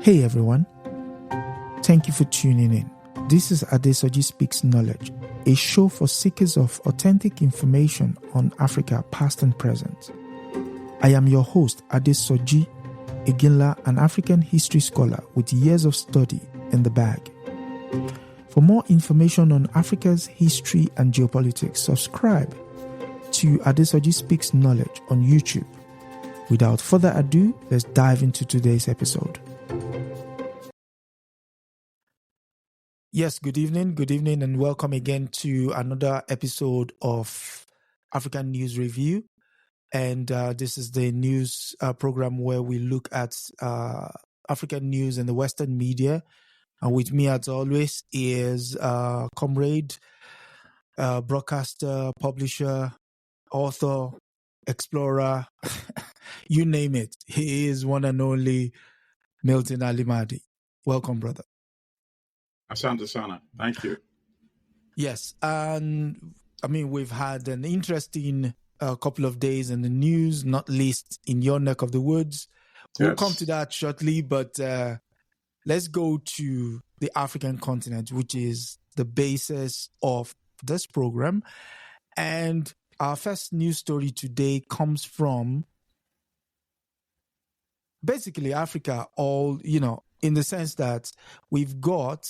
Hey everyone, thank you for tuning in. This is Adesoji Speaks Knowledge, a show for seekers of authentic information on Africa past and present. I am your host, Adesoji Iginla, an African history scholar with years of study in the bag. For more information on Africa's history and geopolitics, subscribe to Adesoji Speaks Knowledge on YouTube. Without further ado, let's dive into today's episode. Yes, good evening, and welcome again to another episode of African News Review. And this is the news program where we look at African news in the Western media. And with me, as always, is comrade, broadcaster, publisher, author, explorer, you name it. He is one and only Milton Allimadi. Welcome, brother. Asante sana. Thank you. Yes, and I mean, we've had an interesting couple of days in the news, not least in your neck of the woods. We'll come to that shortly, but let's go to the African continent, which is the basis of this program. And our first news story today comes from basically Africa, in the sense that we've got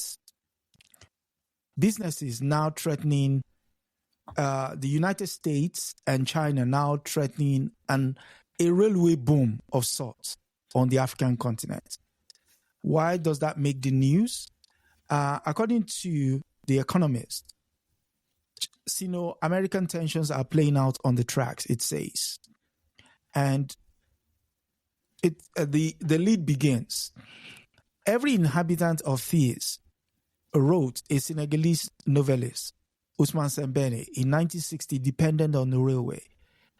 businesses now threatening the United States and China now threatening a railway boom of sorts on the African continent. Why does that make the news? According to The Economist, Sino-American tensions are playing out on the tracks, it says. And the lead begins. Every inhabitant of Thies, wrote a Senegalese novelist, Ousmane Sembene, in 1960, depended on the railway.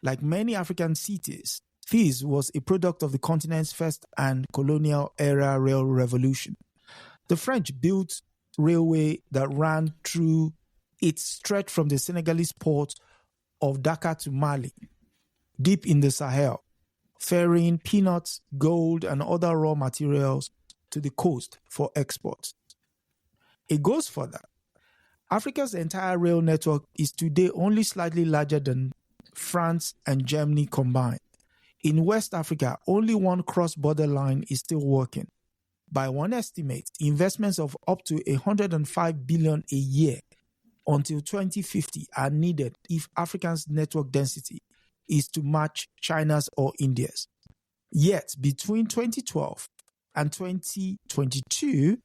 Like many African cities, Thies was a product of the continent's first and colonial era rail revolution. The French built railway that ran through its stretch from the Senegalese port of Dakar to Mali, deep in the Sahel, ferrying peanuts, gold, and other raw materials to the coast for export. It goes further. Africa's entire rail network is today only slightly larger than France and Germany combined. In West Africa, only one cross-border line is still working. By one estimate, investments of up to 105 billion a year until 2050 are needed if Africa's network density is to match China's or India's. Yet, between 2012 and 2022,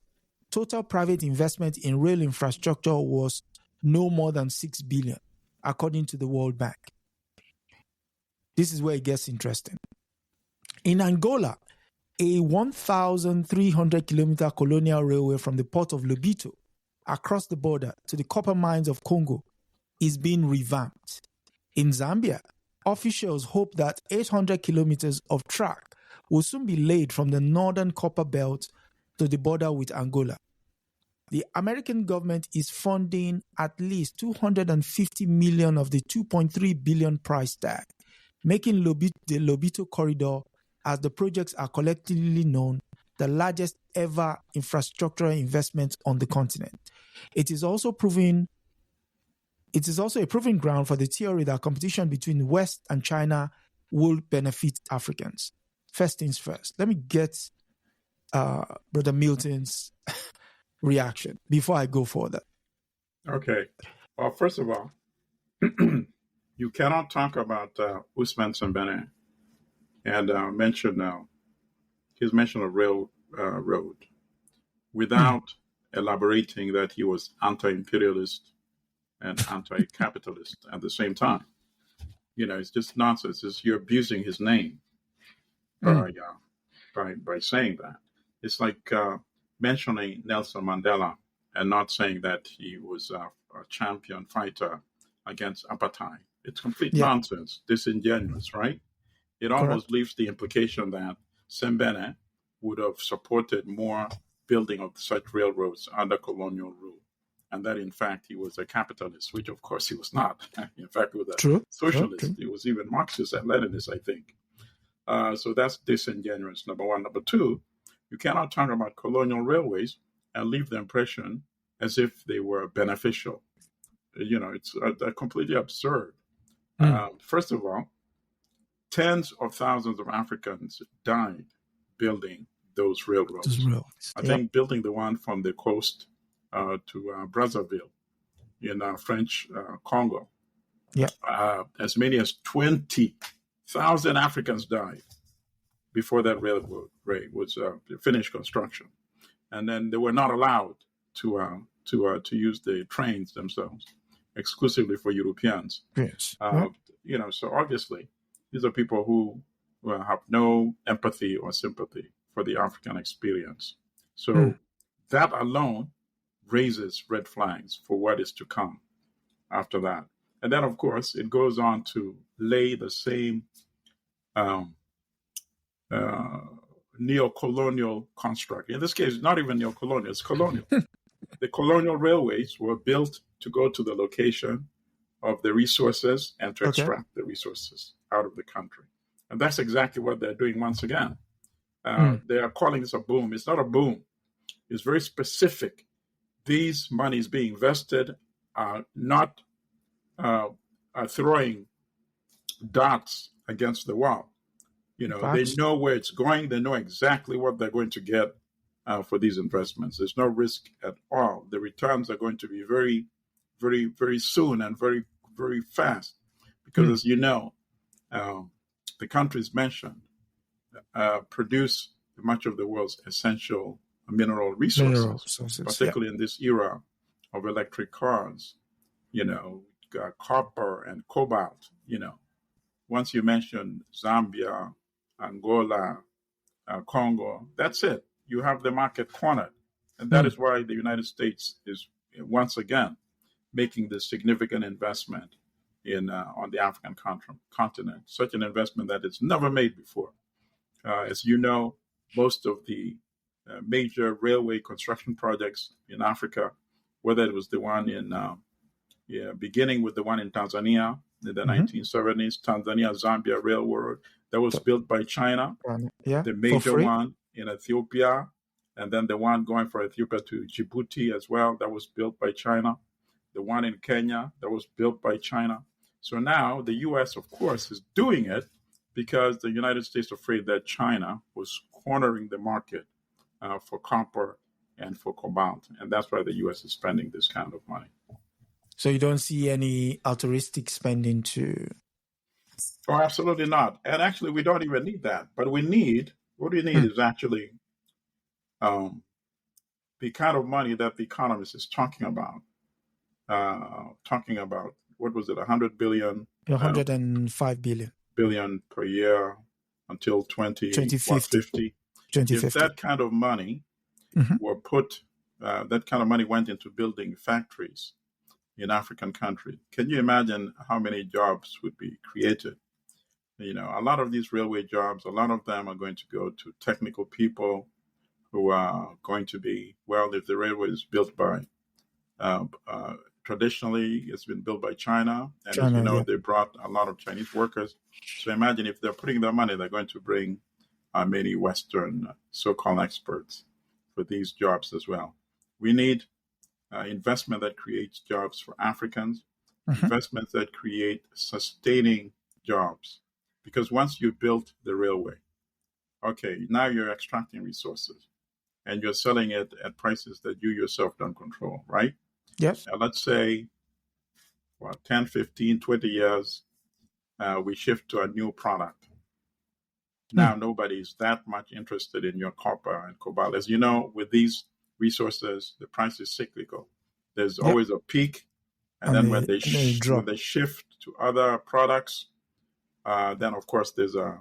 total private investment in rail infrastructure was no more than 6 billion, according to the World Bank. This is where it gets interesting. In Angola, a 1,300-kilometer colonial railway from the port of Lobito across the border to the copper mines of Congo is being revamped. In Zambia, officials hope that 800 kilometers of track will soon be laid from the northern copper belt to the border with Angola. The American government is funding at least 250 million of the 2.3 billion price tag, making the Lobito corridor, as the projects are collectively known, the largest ever infrastructural investment on the continent. It is also a proving ground for the theory that competition between West and China will benefit Africans. First things first, let me get Brother Milton's reaction before I go further. Okay. Well, first of all, you cannot talk about Ousmane Sembene and mention his mention of road without elaborating that he was anti-imperialist and anti-capitalist at the same time. It's just nonsense. You're abusing his name by saying that. It's like mentioning Nelson Mandela and not saying that he was a champion fighter against apartheid. It's complete nonsense, disingenuous, right? It almost leaves the implication that Sembene would have supported more building of such railroads under colonial rule, and that in fact he was a capitalist, which of course he was not. In fact, he was a socialist. He was even Marxist and Leninist, I think. So that's disingenuous, number one. Number two, You cannot talk about colonial railways and leave the impression as if they were beneficial. It's completely absurd. First of all, tens of thousands of Africans died building those railroads. I think building the one from the coast to Brazzaville in French Congo. As many as 20,000 Africans died before that railroad was finished construction, and then they were not allowed to use the trains themselves, exclusively for Europeans. Yes. So obviously, these are people who have no empathy or sympathy for the African experience. So that alone raises red flags for what is to come after that. And then, of course, it goes on to lay the same neocolonial construct. In this case, not even neocolonial, it's colonial. The colonial railways were built to go to the location of the resources and to extract the resources out of the country. And that's exactly what they're doing once again. They are calling this a boom. It's not a boom. It's very specific. These monies being invested are not throwing dots against the wall. They know where it's going. They know exactly what they're going to get for these investments. There's no risk at all. The returns are going to be very, very, very soon and very, very fast. Because as you know, the countries mentioned produce much of the world's essential mineral resources, particularly in this era of electric cars, copper and cobalt. Once you mention Zambia, Angola, Congo, that's it. You have the market cornered. And that is why the United States is once again making this significant investment on the African continent, such an investment that it's never made before. As you know, most of the major railway construction projects in Africa, whether it was the one beginning with the one in Tanzania in the 1970s, Tanzania-Zambia Railroad, that was built by China, the major one in Ethiopia, and then the one going from Ethiopia to Djibouti as well, that was built by China, the one in Kenya, that was built by China. So now the U.S., of course, is doing it because the United States is afraid that China was cornering the market for copper and for cobalt. And that's why the U.S. is spending this kind of money. So you don't see any altruistic spending to... Oh, absolutely not. And actually, we don't even need that. But what we need is actually the kind of money that the economist is talking about. What was it, 100 billion? 105 billion. Billion per year until 2050. If that kind of money were put, that kind of money went into building factories in African countries, can you imagine how many jobs would be created? A lot of these railway jobs, a lot of them are going to go to technical people who are going to be, if the railway is built by, traditionally it's been built by China, and as you know, they brought a lot of Chinese workers. So imagine if they're putting their money, they're going to bring many Western so-called experts for these jobs as well. We need investment that creates jobs for Africans, investments that create sustaining jobs. Because once you built the railway, now you're extracting resources and you're selling it at prices that you yourself don't control, right? Yes. Let's say, 10, 15, 20 years, we shift to a new product. Now, nobody's that much interested in your copper and cobalt. As you know, with these resources, the price is cyclical. There's always a peak, and then when they shift to other products, then of course there's a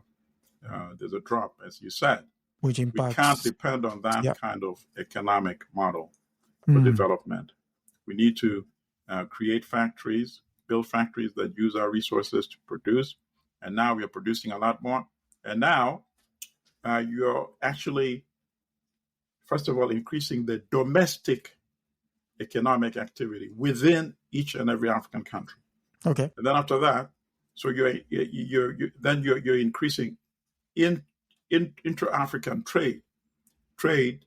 drop, as you said. Which impacts. We can't depend on that kind of economic model for development. We need to create factories, build factories that use our resources to produce. And now we are producing a lot more. And now you're actually, first of all, increasing the domestic economic activity within each and every African country. Okay. And then after that, so you're increasing intra-African trade trade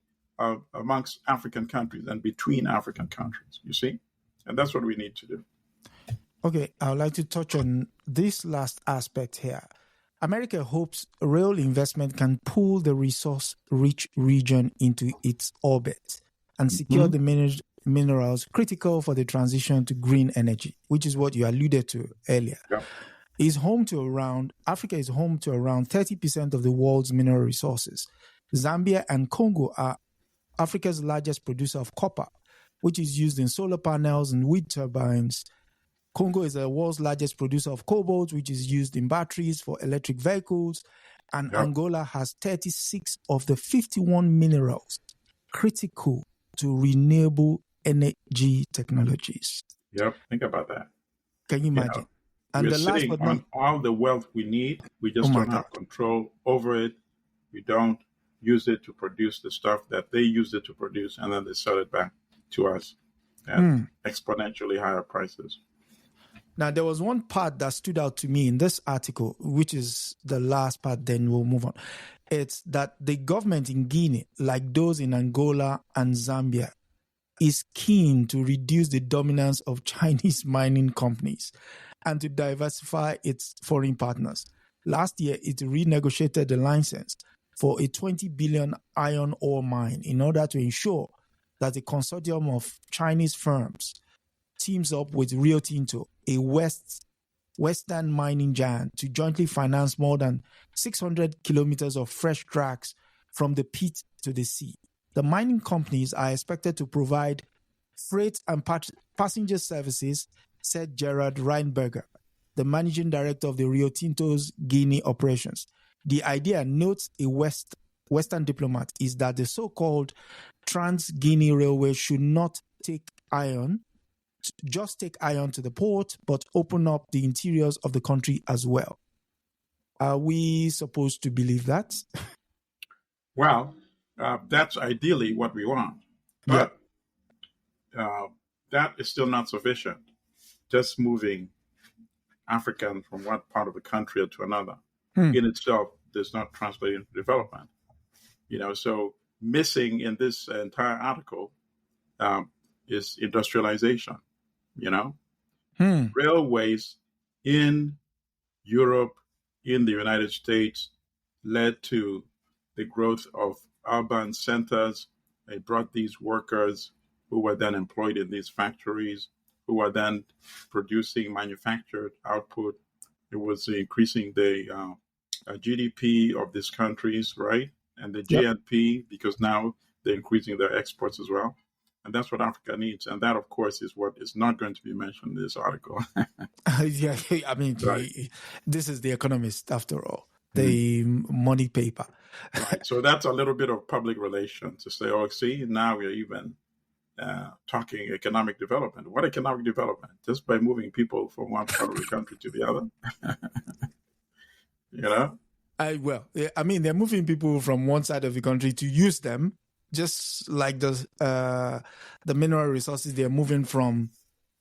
amongst African countries and between African countries, you see? And that's what we need to do. Okay, I would like to touch on this last aspect here. America hopes rail investment can pull the resource-rich region into its orbit and secure the minerals critical for the transition to green energy, which is what you alluded to earlier. Yeah. Africa is home to around 30% of the world's mineral resources. Zambia and Congo are Africa's largest producer of copper, which is used in solar panels and wind turbines. Congo is the world's largest producer of cobalt, which is used in batteries for electric vehicles. And Angola has 36 of the 51 minerals critical to renewable energy technologies. Yep, think about that. Can you imagine? You know, we're sitting on all the wealth we need. We just don't have control over it. We don't use it to produce the stuff that they use it to produce, and then they sell it back to us at exponentially higher prices. Now, there was one part that stood out to me in this article, which is the last part, then we'll move on. It's that the government in Guinea, like those in Angola and Zambia, is keen to reduce the dominance of Chinese mining companies and to diversify its foreign partners. Last year, it renegotiated the license for a 20 billion iron ore mine in order to ensure that a consortium of Chinese firms teams up with Rio Tinto, a Western mining giant, to jointly finance more than 600 kilometers of fresh tracks from the pit to the sea. The mining companies are expected to provide freight and passenger services, said Gerard Reinberger, the managing director of the Rio Tinto's Guinea operations. The idea, notes a Western diplomat, is that the so-called Trans-Guinea Railway should not just take iron to the port, but open up the interiors of the country as well. Are we supposed to believe that? Well, that's ideally what we want. But that is still not sufficient. Just moving African from one part of the country to another in itself does not translate into development. You know, so missing in this entire article is industrialization. You know, railways in Europe, in the United States, led to the growth of urban centers. They brought these workers who were then employed in these factories, who were then producing manufactured output. It was increasing the GDP of these countries, right? And the GNP, because now they're increasing their exports as well. And that's what Africa needs. And that, of course, is what is not going to be mentioned in this article. Yeah, I mean, this is The Economist, after all, the money paper. Right. So that's a little bit of public relations to say, oh, see, now we're even talking economic development. What economic development? Just by moving people from one part of the country to the other? You know? I mean, they're moving people from one side of the country to use them, just like the mineral resources. They're moving from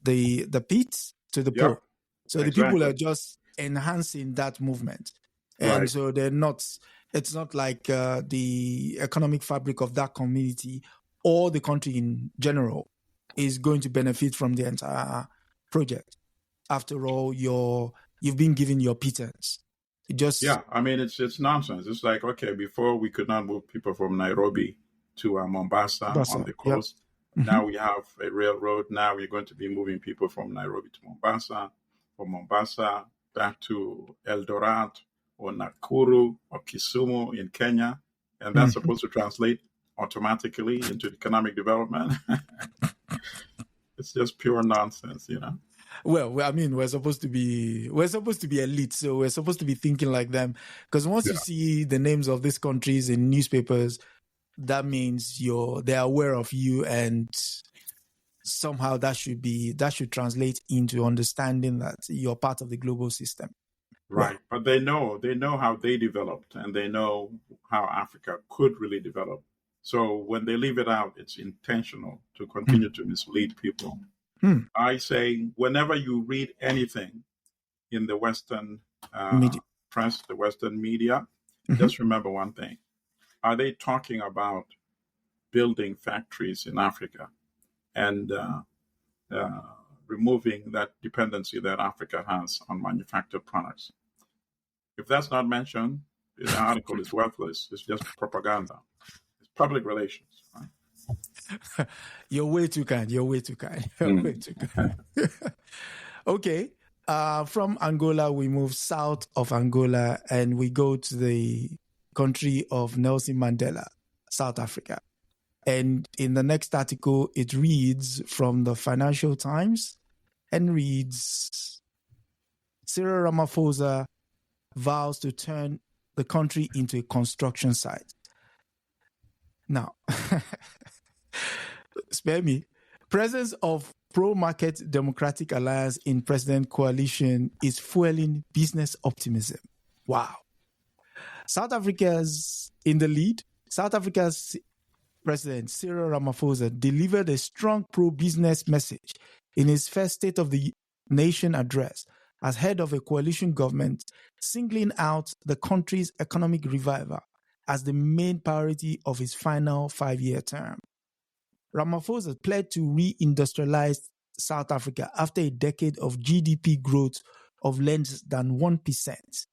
the pits to the port. So the people are just enhancing that movement. And so they're not, it's not like the economic fabric of that community or the country in general is going to benefit from the entire project. After all, you've been given your pittance. I mean, it's nonsense. It's like, okay, before we could not move people from Nairobi to Mombasa on the coast. Now we have a railroad. Now we're going to be moving people from Nairobi to Mombasa, from Mombasa back to Eldoret or Nakuru or Kisumu in Kenya. And that's supposed to translate automatically into economic development. It's just pure nonsense, you know. Well, I mean, we're supposed to be elite, so we're supposed to be thinking like them. Because once you see the names of these countries in newspapers, that means they're aware of you, and somehow that should translate into understanding that you're part of the global system. Right, but they know how they developed, and they know how Africa could really develop. So when they leave it out, it's intentional to continue to mislead people. I say, whenever you read anything in the Western press, the Western media, just remember one thing. Are they talking about building factories in Africa and removing that dependency that Africa has on manufactured products. If that's not mentioned, the article is worthless. It's just propaganda. It's public relations. Right? You're way too kind. You're way too kind. You're way too kind. Okay. From Angola, we move south of Angola and we go to the country of Nelson Mandela, South Africa. And in the next article, it reads from the Financial Times and reads, Cyril Ramaphosa vows to turn the country into a construction site. Now, spare me. Presence of pro-market Democratic Alliance in President coalition is fueling business optimism. Wow. South Africa's in the lead. South Africa's President Cyril Ramaphosa delivered a strong pro-business message in his first State of the Nation address as head of a coalition government, singling out the country's economic revival as the main priority of his final 5-year term. Ramaphosa pledged to re-industrialize South Africa after a decade of GDP growth of less than 1%.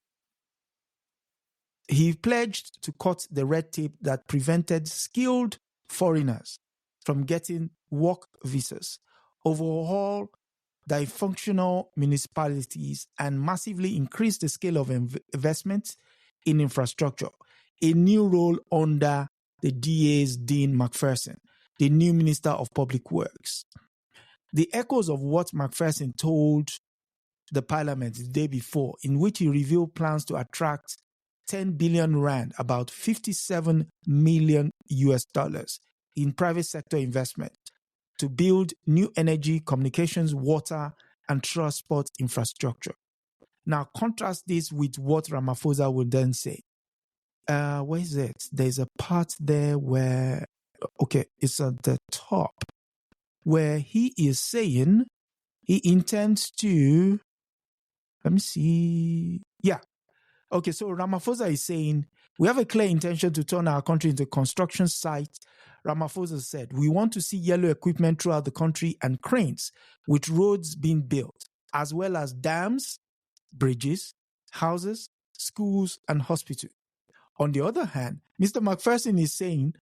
He pledged to cut the red tape that prevented skilled foreigners from getting work visas, overhaul dysfunctional municipalities, and massively increase the scale of investment in infrastructure, a new role under the DA's Dean McPherson, the new Minister of Public Works. The echoes of what McPherson told the parliament the day before, in which he revealed plans to attract 10 billion rand, about 57 million US dollars in private sector investment to build new energy, communications, water, and transport infrastructure. Now, contrast this with what Ramaphosa would then say. Where is it? There's a part there where, okay, it's at the top, where he is saying he intends to, let me see. Yeah. Okay, so Ramaphosa is saying, we have a clear intention to turn our country into a construction site. Ramaphosa said, we want to see yellow equipment throughout the country and cranes with roads being built, as well as dams, bridges, houses, schools, and hospitals. On the other hand, Mr. McPherson is saying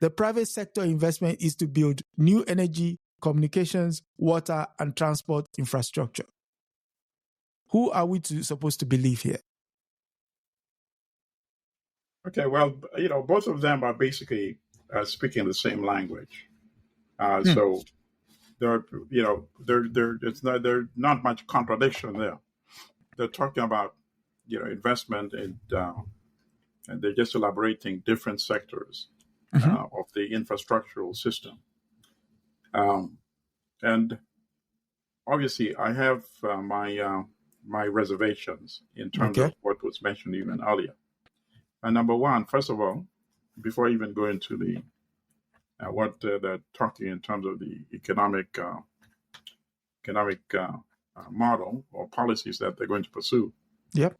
the private sector investment is to build new energy, communications, water, and transport infrastructure. Who are we supposed to believe here? Okay, well, both of them are basically speaking the same language. So there's not much contradiction there. They're talking about, investment and they're just elaborating different sectors of the infrastructural system. And obviously, I have my reservations in terms of what was mentioned even earlier. And number one, first of all, before I even go into the what they're talking in terms of the economic model or policies that they're going to pursue. Yep.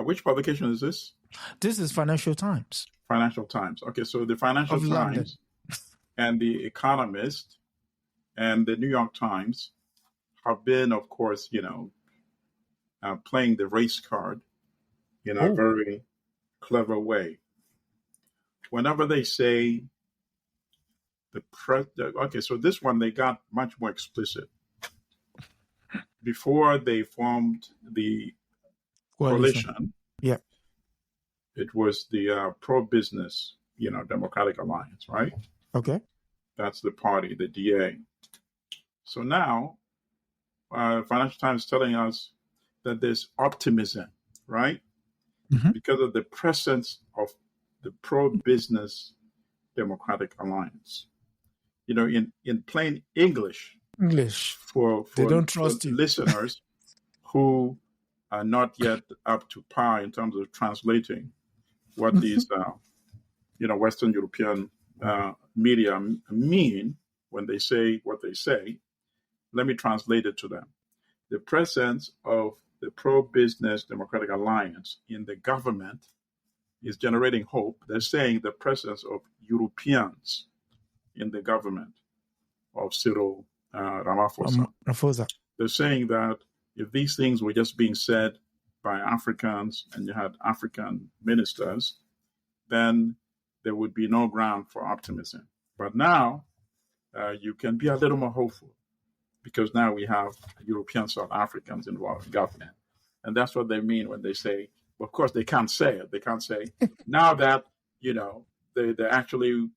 Which publication is this? This is Financial Times. Financial Times. Okay, so the Financial Times and the Economist and the New York Times have been, of course, playing the race card in a very clever way. Whenever they say so this one, they got much more explicit. Before they formed the coalition, it was the pro-business, Democratic Alliance, right? Okay. That's the party, the DA. So now, Financial Times is telling us that there's optimism, right? Because of the presence of the pro-business Democratic Alliance. In plain English for they don't trust you. Listeners who are not yet up to par in terms of translating what these, Western European media mean when they say what they say. Let me translate it to them. The presence of the pro-business Democratic Alliance in the government is generating hope. They're saying the presence of Europeans in the government of Cyril Ramaphosa. Ramaphosa. They're saying that if these things were just being said by Africans and you had African ministers, then there would be no ground for optimism. But now you can be a little more hopeful because now we have European South Africans involved in government. And that's what they mean when they say, of course, they can't say it. They can't say, now that, there are actually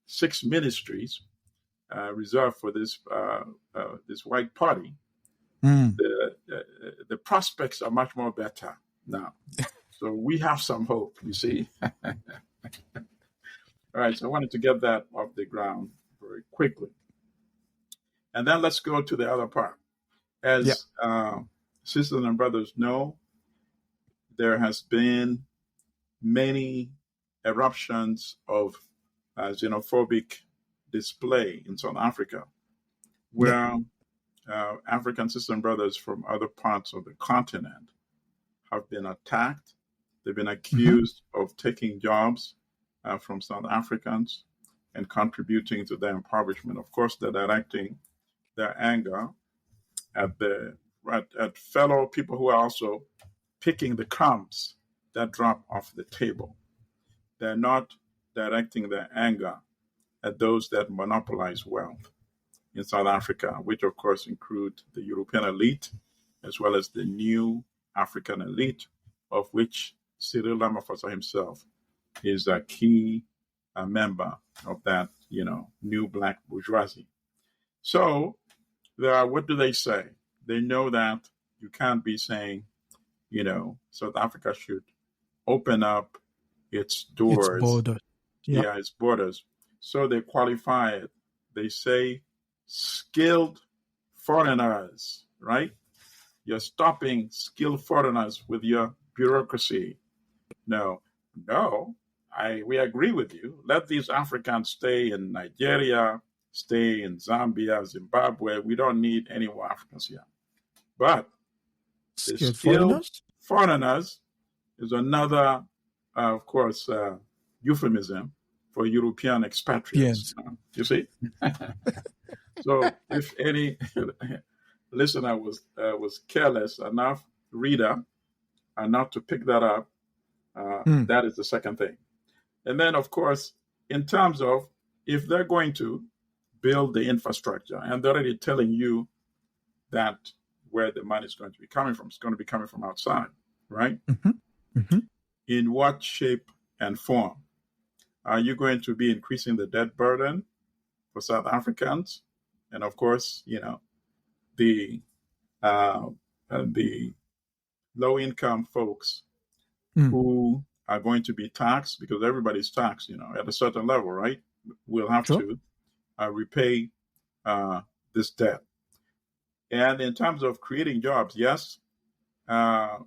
6 ministries reserved for this white party, the prospects are much more better now. So we have some hope, you see. All right, so I wanted to get that off the ground very quickly. And then let's go to the other part. As sisters and brothers know, there has been many eruptions of xenophobic display in South Africa, where African sisters and brothers from other parts of the continent have been attacked. They've been accused of taking jobs from South Africans and contributing to their impoverishment. Of course, they're directing their anger at fellow people who are also picking the crumbs that drop off the table. They're not directing their anger at those that monopolize wealth in South Africa, which of course include the European elite, as well as the new African elite, of which Cyril Ramaphosa himself is a key member of that, new black bourgeoisie. So, what do they say? They know that you can't be saying, South Africa should open up its doors. Its borders. Yeah, its borders. So they qualify it. They say skilled foreigners, right? You're stopping skilled foreigners with your bureaucracy. No, we agree with you. Let these Africans stay in Nigeria, stay in Zambia, Zimbabwe. We don't need any more Africans here. But the skilled foreigners is another, of course, euphemism for European expatriates. Yes. You see? So if any listener was careless enough, reader, enough to pick that up, that is the second thing. And then, of course, in terms of if they're going to build the infrastructure, and they're already telling you that where the money is going to be coming from, it's going to be coming from outside, right? In what shape and form? Are you going to be increasing the debt burden for South Africans? And of course, the low-income folks who are going to be taxed, because everybody's taxed, at a certain level, right? Will have to repay this debt. And in terms of creating jobs, yes,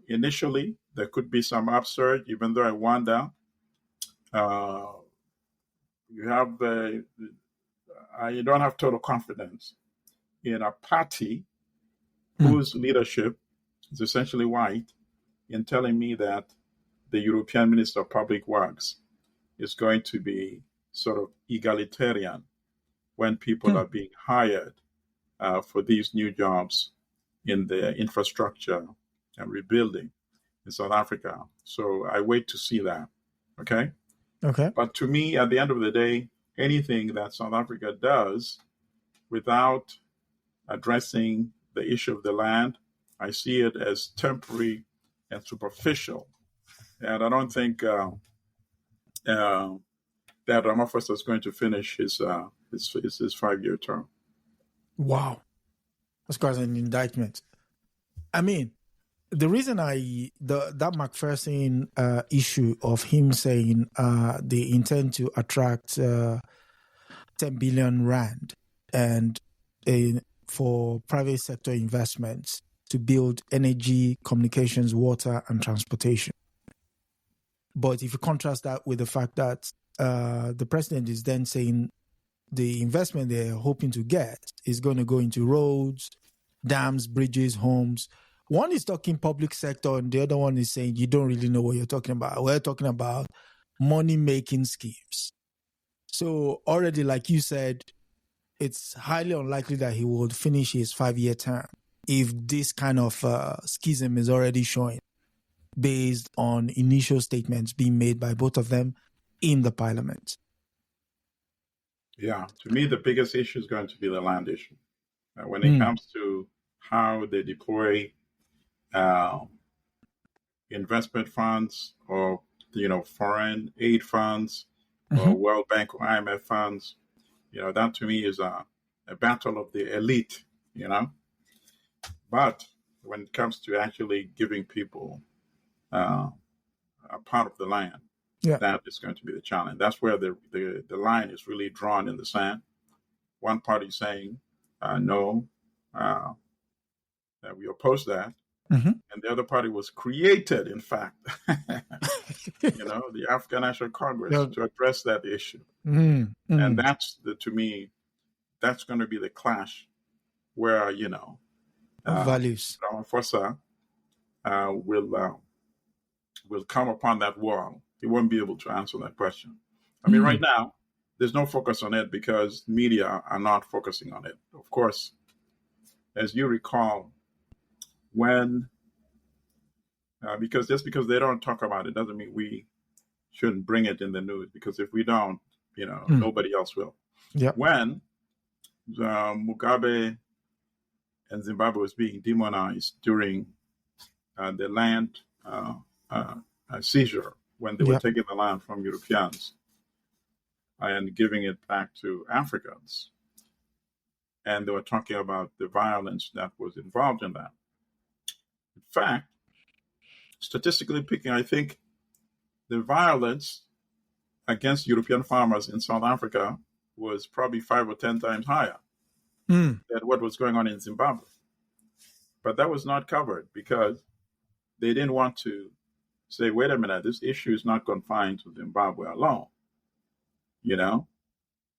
initially there could be some upsurge, even though I wonder you don't have total confidence in a party whose leadership is essentially white in telling me that the European Minister of Public Works is going to be sort of egalitarian when people are being hired for these new jobs in the infrastructure and rebuilding in South Africa. So I wait to see that. Okay. But to me, at the end of the day, anything that South Africa does without addressing the issue of the land, I see it as temporary and superficial. And I don't think that Ramaphosa is going to finish his 5-year term. Wow. That's quite an indictment. I mean, the reason that McPherson issue of him saying they intend to attract 10 billion rand and for private sector investments to build energy, communications, water, and transportation. But if you contrast that with the fact that the president is then saying the investment they're hoping to get is going to go into roads, dams, bridges, homes, one is talking public sector and the other one is saying you don't really know what you're talking about. We're talking about money-making schemes. So already, like you said, it's highly unlikely that he would finish his 5-year term if this kind of schism is already showing based on initial statements being made by both of them in the parliament. Yeah, to me, the biggest issue is going to be the land issue. When it comes to how they deploy investment funds or, foreign aid funds or World Bank or IMF funds, that to me is a battle of the elite, But when it comes to actually giving people a part of the land, that is going to be the challenge. That's where the line is really drawn in the sand. One party saying, no, that we oppose that. And the other party was created, in fact, the African National Congress to address that issue. And that's, to me, that's going to be the clash where, values. Ramaphosa will come upon that wall. He won't be able to answer that question. I mean, right now, there's no focus on it because media are not focusing on it. Of course, as you recall, when, because just because they don't talk about it doesn't mean we shouldn't bring it in the news, because if we don't, nobody else will. When Mugabe and Zimbabwe was being demonized during the land seizure, when they were taking the land from Europeans and giving it back to Africans. And they were talking about the violence that was involved in that. In fact, statistically speaking, I think the violence against European farmers in South Africa was probably 5 or 10 times higher than what was going on in Zimbabwe. But that was not covered because they didn't want to say, wait a minute, this issue is not confined to Zimbabwe alone.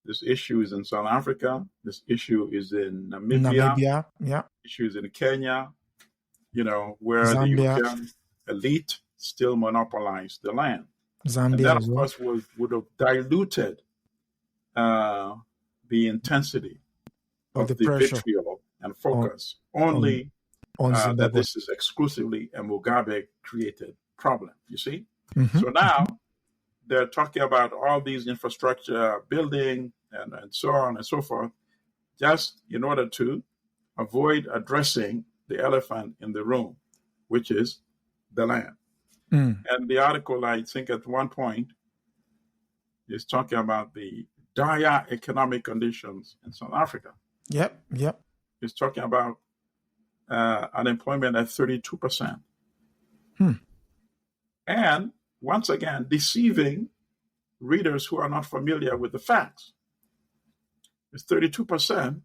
This issue is in South Africa. This issue is in Namibia. Issues in Kenya, where Zambia. The European elite still monopolized the land. Zambia, and that, of course, would have diluted the intensity of the vitriol and focus on that this is exclusively a Mugabe-created problem, you see? So now they're talking about all these infrastructure building and so on and so forth, just in order to avoid addressing the elephant in the room, which is the land. And the article, I think at one point, is talking about the dire economic conditions in South Africa. It's talking about unemployment at 32%. And once again, deceiving readers who are not familiar with the facts. It's 32%,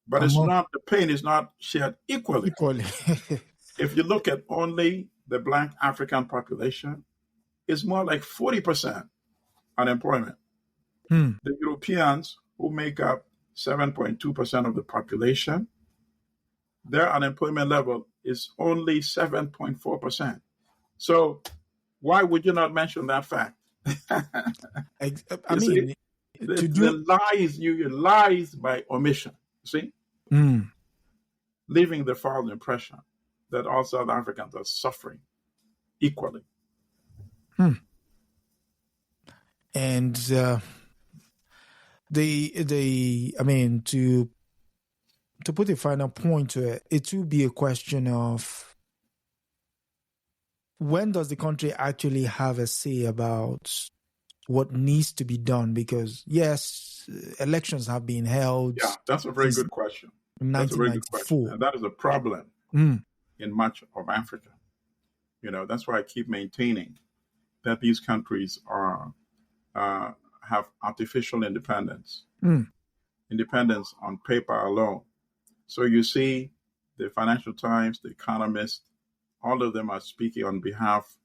but it's not, the pain is not shared equally. If you look at only the Black African population, it's more like 40% unemployment. The Europeans, who make up 7.2% of the population, their unemployment level is only 7.4%. So why would you not mention that fact? The lies, you lies by omission, see? Leaving the false impression that all South Africans are suffering equally. And to put a final point to it, it will be a question of when does the country actually have a say about what needs to be done? Because yes, elections have been held. Yeah, that's a very good question. That's a very good question. And that is a problem in much of Africa. That's why I keep maintaining that these countries have artificial independence, independence on paper alone. So you see the Financial Times, The Economist, all of them are speaking on behalf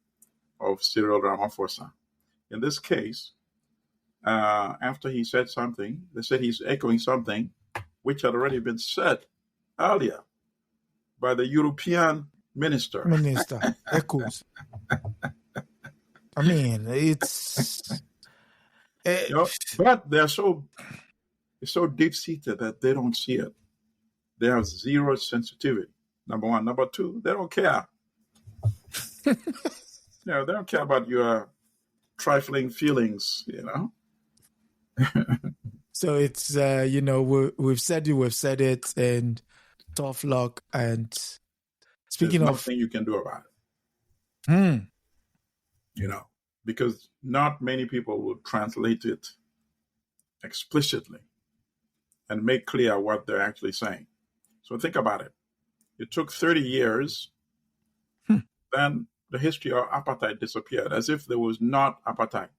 of Cyril Ramaphosa. In this case, after he said something, they said he's echoing something which had already been said earlier by the European minister. Echoes. I mean, it's... but they're so deep-seated that they don't see it. They have zero sensitivity, number one. Number two, they don't care. They don't care about your trifling feelings, So it's, we've said it, and tough luck. And speaking There's of... nothing you can do about it. Because not many people will translate it explicitly and make clear what they're actually saying. So think about it. It took 30 years, then the history of apartheid disappeared, as if there was not apartheid.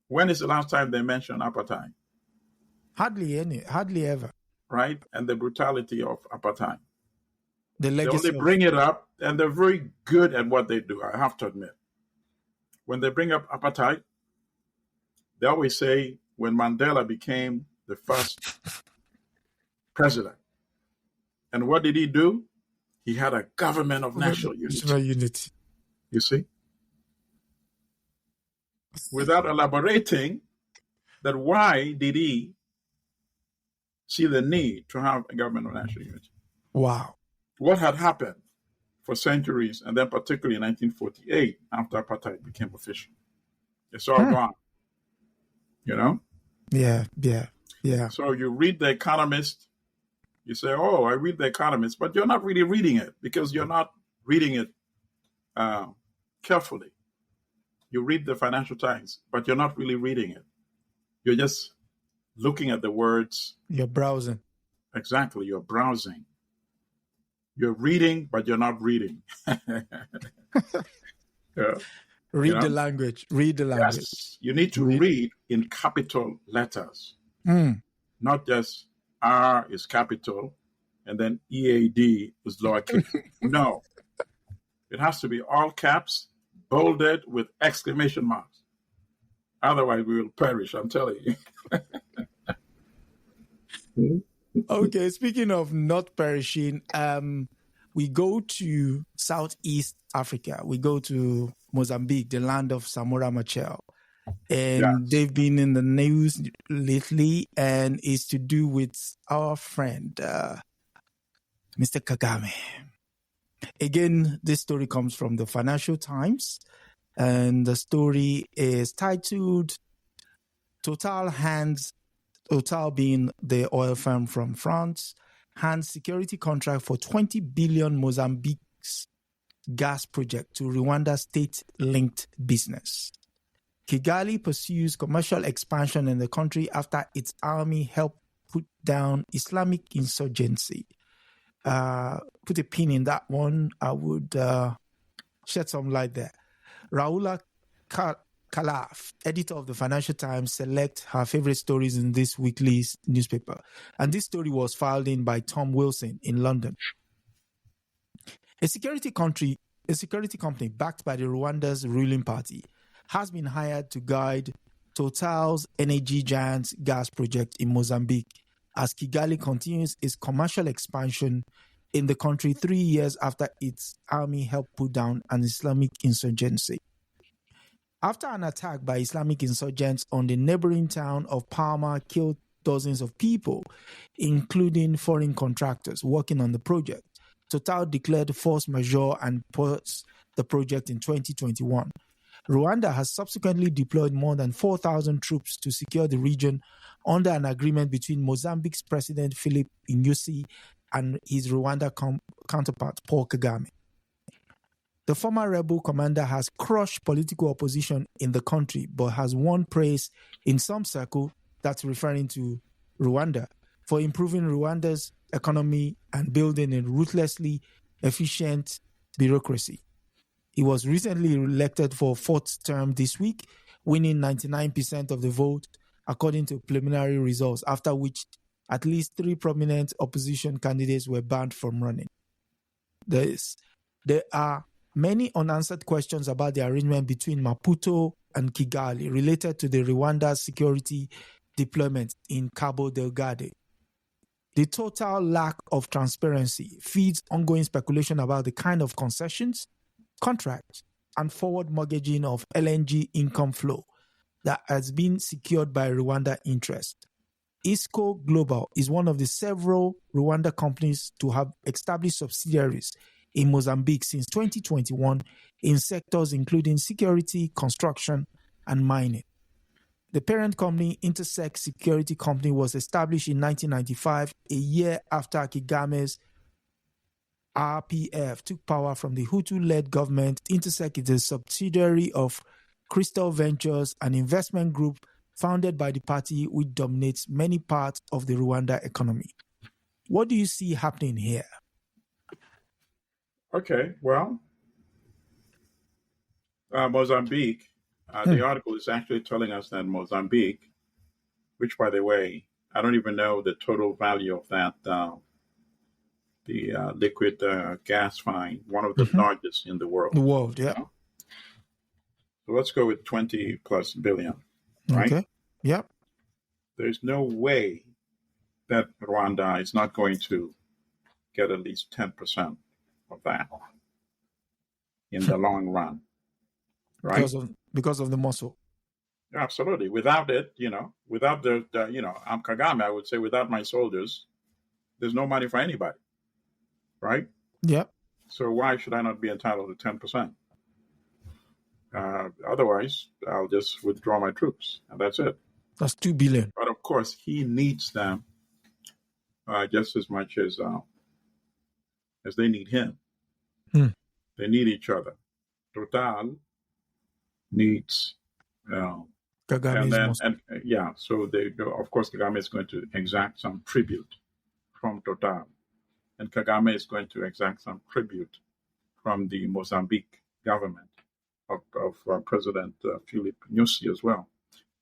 When is the last time they mentioned apartheid? Hardly ever. Right? And the brutality of apartheid. The They legacy only bring it up, and they're very good at what they do, I have to admit. When they bring up apartheid, they always say when Mandela became the first president. And what did he do? He had a government of national unity. You see? Without elaborating that why did he see the need to have a government of national unity? Wow. What had happened for centuries, and then particularly in 1948, after apartheid became official? It's all gone. Yeah. So you read The Economist, you say, oh, I read The Economist, but you're not really reading it because you're not reading it carefully. You read the Financial Times, but you're not really reading it. You're just looking at the words. You're browsing. Exactly, you're browsing. You're reading, but you're not reading. Read the language. Yes, you need to read in capital letters, not just R is capital and then EAD is lowercase. No, it has to be all caps, bolded with exclamation marks. Otherwise, we will perish, I'm telling you. Okay, speaking of not perishing, we go to Southeast Africa. We go to Mozambique, the land of Samora Machel. And they've been in the news lately, and it's to do with our friend, Mr. Kagame. Again, this story comes from the Financial Times, and the story is titled Total being the oil firm from France, hands security contract for 20 billion Mozambique's gas project to Rwanda state-linked business. Kigali pursues commercial expansion in the country after its army helped put down Islamic insurgency. Put a pin in that one. I would shed some light there. Raula Khalaf, editor of the Financial Times, select her favorite stories in this weekly newspaper. And this story was filed in by Tom Wilson in London. A security company backed by the Rwanda's ruling party has been hired to guide Total's energy giant's gas project in Mozambique as Kigali continues its commercial expansion in the country 3 years after its army helped put down an Islamic insurgency. After an attack by Islamic insurgents on the neighboring town of Palma killed dozens of people, including foreign contractors working on the project, Total declared force majeure and paused the project in 2021. Rwanda has subsequently deployed more than 4,000 troops to secure the region under an agreement between Mozambique's President Philip Nyusi and his Rwanda counterpart Paul Kagame. The former rebel commander has crushed political opposition in the country, but has won praise in some circles, that's referring to Rwanda, for improving Rwanda's economy and building a ruthlessly efficient bureaucracy. He was recently elected for a fourth term this week, winning 99% of the vote, according to preliminary results, after which at least 3 prominent opposition candidates were banned from running. There are many unanswered questions about the arrangement between Maputo and Kigali related to the Rwanda security deployment in Cabo Delgado. The total lack of transparency feeds ongoing speculation about the kind of concessions, contracts, and forward mortgaging of LNG income flow that has been secured by Rwanda interest. ISCO Global is one of the several Rwanda companies to have established subsidiaries in Mozambique since 2021 in sectors including security, construction, and mining. The parent company, Intersect Security Company, was established in 1995, a year after Kagame's RPF took power from the Hutu-led government. Intersect is a subsidiary of Crystal Ventures, an investment group founded by the party which dominates many parts of the Rwanda economy. What do you see happening here? Okay, well, Mozambique, the article is actually telling us that Mozambique, which, by the way, I don't even know the total value of that, the liquid gas find, one of the largest in the world. The world, yeah. So let's go with 20 plus billion, right? Okay, yep. There's no way that Rwanda is not going to get at least 10% of that in the long run, right? Because of the muscle. Absolutely. Without it, without I'm Kagame, I would say without my soldiers, there's no money for anybody, right? Yep. So why should I not be entitled to 10%? Otherwise, I'll just withdraw my troops, and that's it. That's 2 billion. But of course, he needs them just as much as they need him. They need each other. Total needs Kagame's so of course Kagame is going to exact some tribute from Total, and Kagame is going to exact some tribute from the Mozambique government of President Philip Nyusi as well,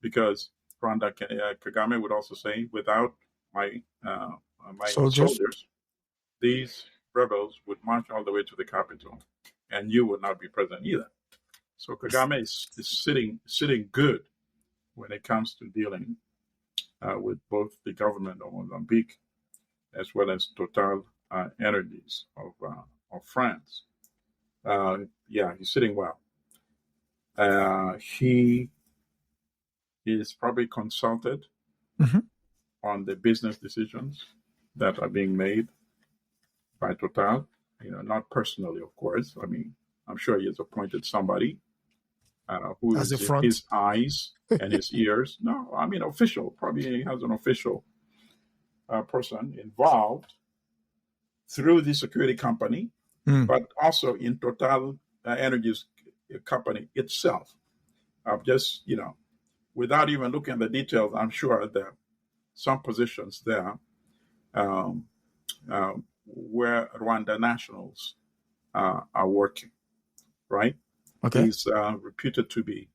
because Kagame would also say, without my soldiers, these rebels would march all the way to the capital, and you would not be present either. So Kagame is sitting good when it comes to dealing with both the government of Mozambique as well as Total Energies of France. He's sitting well. He is probably consulted on the business decisions that are being made by Total. Not personally, of course. I mean, I'm sure he has appointed somebody who is in his eyes and his ears. No, I mean official. Probably he has an official person involved through the security company, but also in Total Energies company itself. Just, without even looking at the details, I'm sure there are some positions there where Rwanda nationals are working, right? Okay. He's reputed to be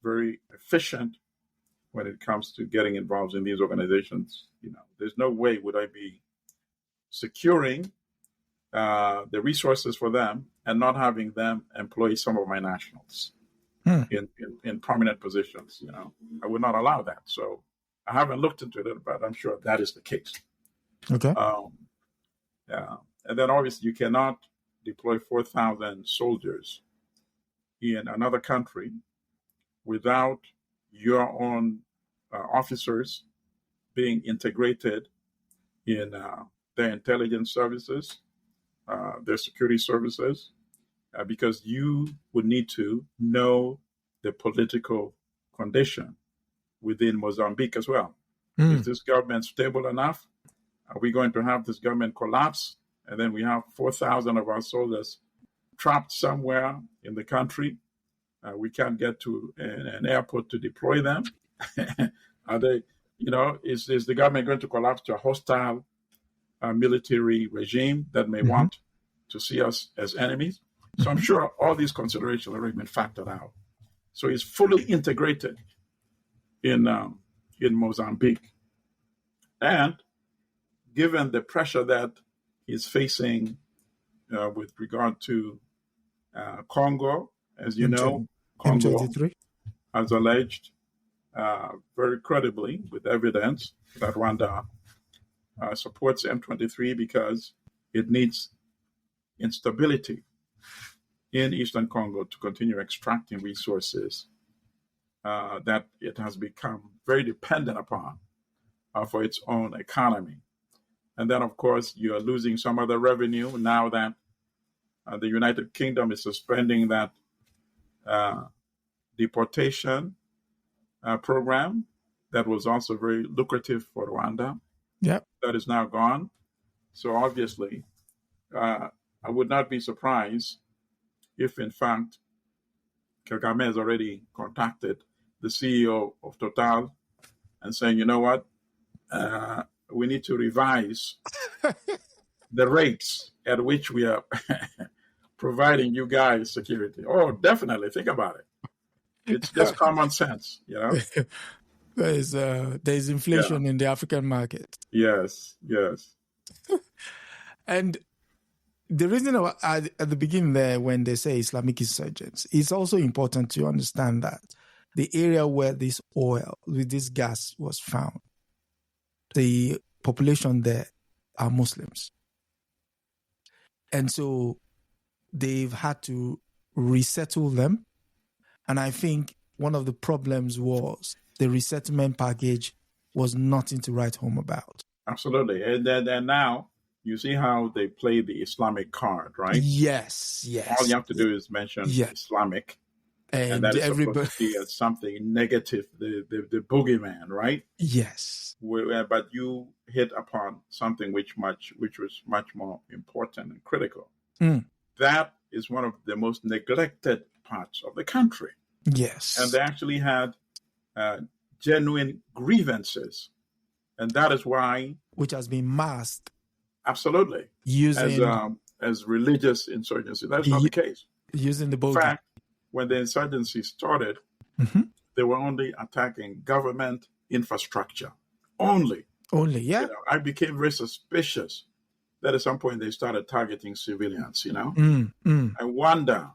very efficient when it comes to getting involved in these organizations. There's no way would I be securing the resources for them and not having them employ some of my nationals in prominent positions. I would not allow that. So I haven't looked into it, but I'm sure that is the case. Okay. And then obviously you cannot deploy 4,000 soldiers in another country without your own officers being integrated in their intelligence services, their security services, because you would need to know the political condition within Mozambique as well. Is this government stable enough? Are we going to have this government collapse? And then we have 4,000 of our soldiers trapped somewhere in the country. We can't get to an airport to deploy them. Are they, is the government going to collapse to a hostile military regime that may want to see us as enemies? So I'm sure all these considerations have already been factored out. So he's fully integrated in Mozambique. And given the pressure that he's facing with regard to Congo, as you know, Congo M23 has alleged very credibly with evidence that Rwanda supports M23 because it needs instability in Eastern Congo to continue extracting resources that it has become very dependent upon for its own economy. And then, of course, you are losing some of the revenue now that the United Kingdom is suspending that deportation program that was also very lucrative for Rwanda. Yep. That is now gone. So obviously, I would not be surprised if, in fact, Kagame has already contacted the CEO of Total and saying, you know what, we need to revise the rates at which we are providing you guys security. Oh, definitely. Think about it. It's just common sense, you know. There's inflation in the African market. Yes. And the reason at the beginning there, when they say Islamic insurgents, it's also important to understand that the area where this oil, with this gas was found, the population there are Muslims. And so they've had to resettle them. And I think one of the problems was the resettlement package was nothing to write home about. Absolutely. And then now you see how they play the Islamic card, right? Yes. All you have to do is mention Islamic. And that is supposed to be as something negative, the boogeyman, right? Yes. But you hit upon something which was much more important and critical. That is one of the most neglected parts of the country. Yes. And they actually had genuine grievances. And that is why... Which has been masked. Absolutely. As religious insurgency. That's not the case. Using the bogey. In fact, when the insurgency started, they were only attacking government infrastructure. Only, yeah. You know, I became very suspicious that at some point they started targeting civilians, you know. I wonder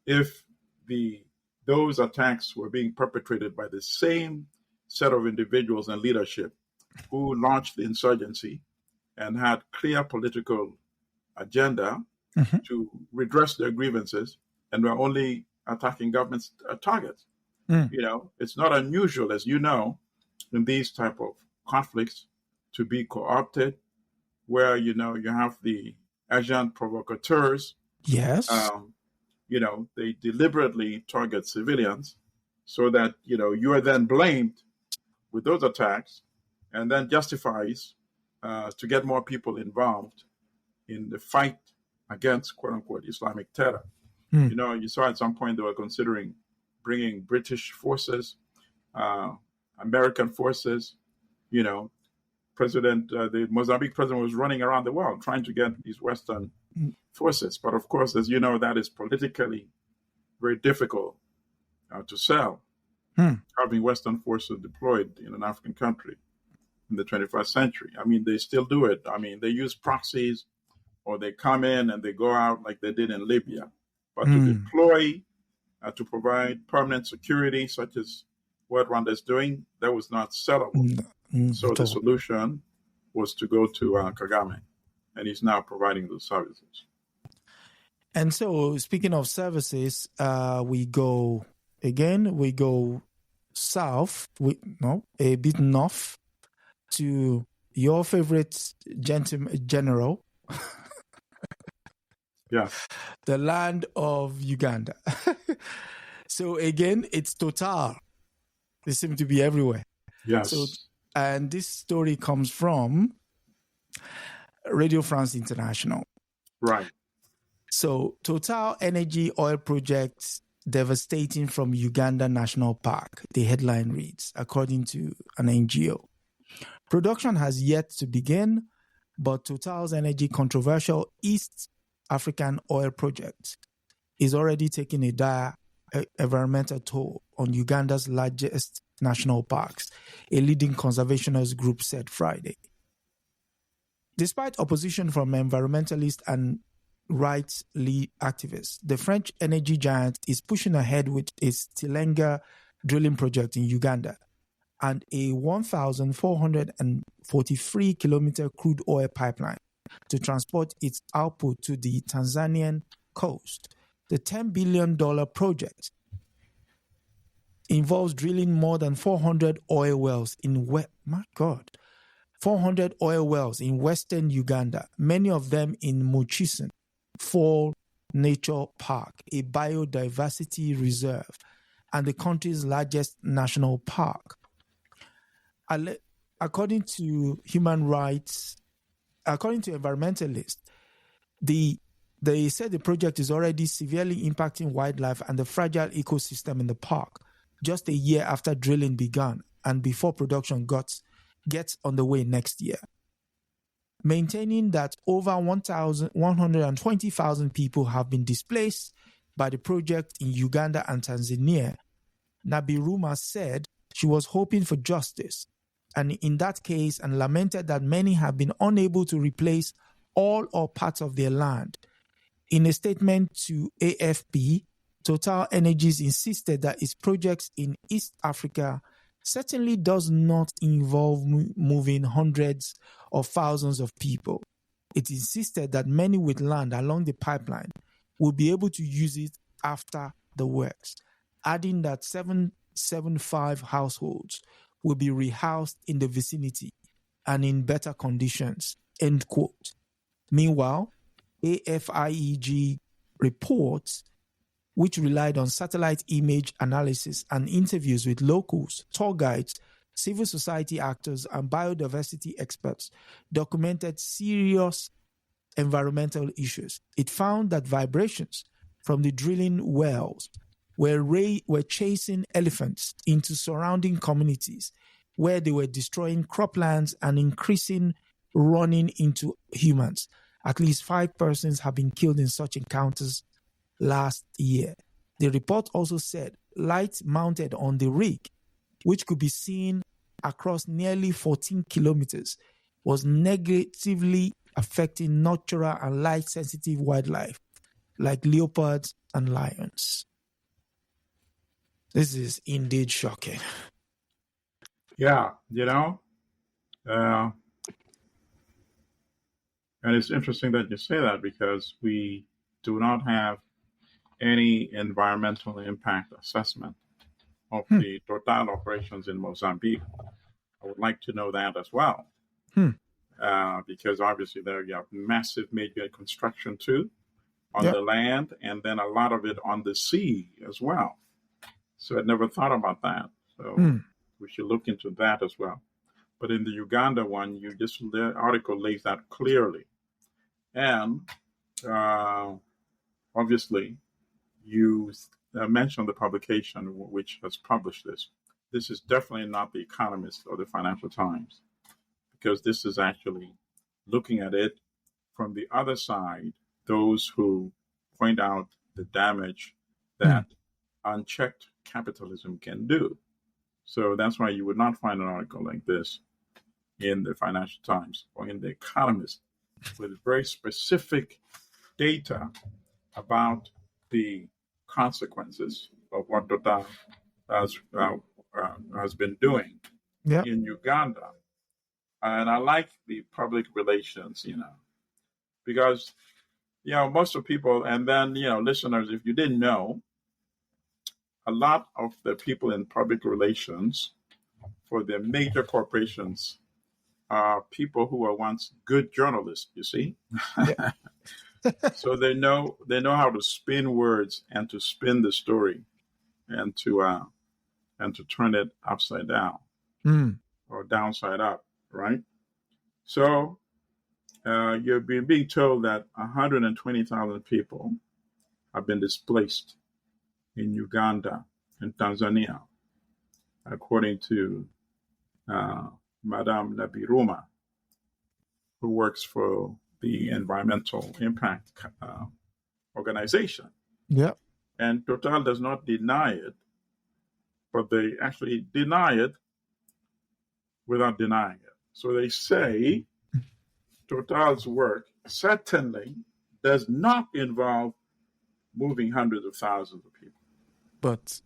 if those attacks were being perpetrated by the same set of individuals and leadership who launched the insurgency and had clear political agenda to redress their grievances, and were only attacking government targets. You know, it's not unusual, as you know, in these type of conflicts to be co-opted, where, you know, you have the agent provocateurs. Yes. You know, they deliberately target civilians so that, you know, you are then blamed with those attacks and then justifies to get more people involved in the fight against, quote unquote, Islamic terror. You know, you saw at some point they were considering bringing British forces, American forces. You know, the Mozambique president was running around the world trying to get these Western forces. But of course, as you know, that is politically very difficult to sell, having Western forces deployed in an African country in the 21st century. I mean, they still do it. I mean, they use proxies, or they come in and they go out like they did in Libya. But to deploy, to provide permanent security, such as what Rwanda is doing, that was not sellable. So the solution was to go to Kagame, and he's now providing those services. And so, speaking of services, we go south, a bit north, to your favorite general. Yeah. The land of Uganda. So again, it's Total. They seem to be everywhere. Yes. So, and this story comes from Radio France International. Right. So Total Energy oil project devastating from Uganda National Park, the headline reads, according to an NGO. Production has yet to begin, but Total's energy controversial East African oil project is already taking a dire environmental toll on Uganda's largest national parks, a leading conservationist group said Friday. Despite opposition from environmentalists and rights activists, the French energy giant is pushing ahead with its Tilenga drilling project in Uganda, and a 1,443 kilometer crude oil pipeline to transport its output to the Tanzanian coast. The $10 billion project involves drilling more than 400 oil wells in 400 oil wells in western Uganda, many of them in Murchison Fall Nature Park, a biodiversity reserve, and the country's largest national park. According to environmentalists, they said the project is already severely impacting wildlife and the fragile ecosystem in the park just a year after drilling began and before production gets underway next year. Maintaining that over 120,000 people have been displaced by the project in Uganda and Tanzania, Nabiruma said she was hoping for justice, and in that case, and lamented that many have been unable to replace all or parts of their land. In a statement to AFP, Total Energies insisted that its projects in East Africa certainly does not involve moving hundreds of thousands of people. It insisted that many with land along the pipeline will be able to use it after the works, adding that 775 households will be rehoused in the vicinity and in better conditions, end quote. Meanwhile, AFIEG reports, which relied on satellite image analysis and interviews with locals, tour guides, civil society actors, and biodiversity experts, documented serious environmental issues. It found that vibrations from the drilling wells were chasing elephants into surrounding communities where they were destroying croplands and increasing running into humans. At least 5 persons have been killed in such encounters last year. The report also said lights mounted on the rig, which could be seen across nearly 14 kilometers, was negatively affecting natural and light-sensitive wildlife like leopards and lions. This is indeed shocking. Yeah, and it's interesting that you say that because we do not have any environmental impact assessment of the Total operations in Mozambique. I would like to know that as well. Because obviously there you have massive major construction too on the land, and then a lot of it on the sea as well. So I never thought about that. So we should look into that as well. But in the Uganda one, the article lays that clearly. And obviously, you mentioned the publication which has published this. This is definitely not The Economist or the Financial Times, because this is actually looking at it from the other side, those who point out the damage that unchecked capitalism can do. So that's why you would not find an article like this in the Financial Times or in The Economist with very specific data about the consequences of what Total has been doing in Uganda. And I like the public relations, because, most of people, and then, listeners, if you didn't know, a lot of the people in public relations for the major corporations are people who were once good journalists, you see? So they know how to spin words and to spin the story and to turn it upside down or downside up, right? So you're being told that 120,000 people have been displaced in Uganda and Tanzania, according to Madame Nabiruma, who works for the Environmental Impact Organization. And Total does not deny it, but they actually deny it without denying it. So they say Total's work certainly does not involve moving hundreds of thousands of people. But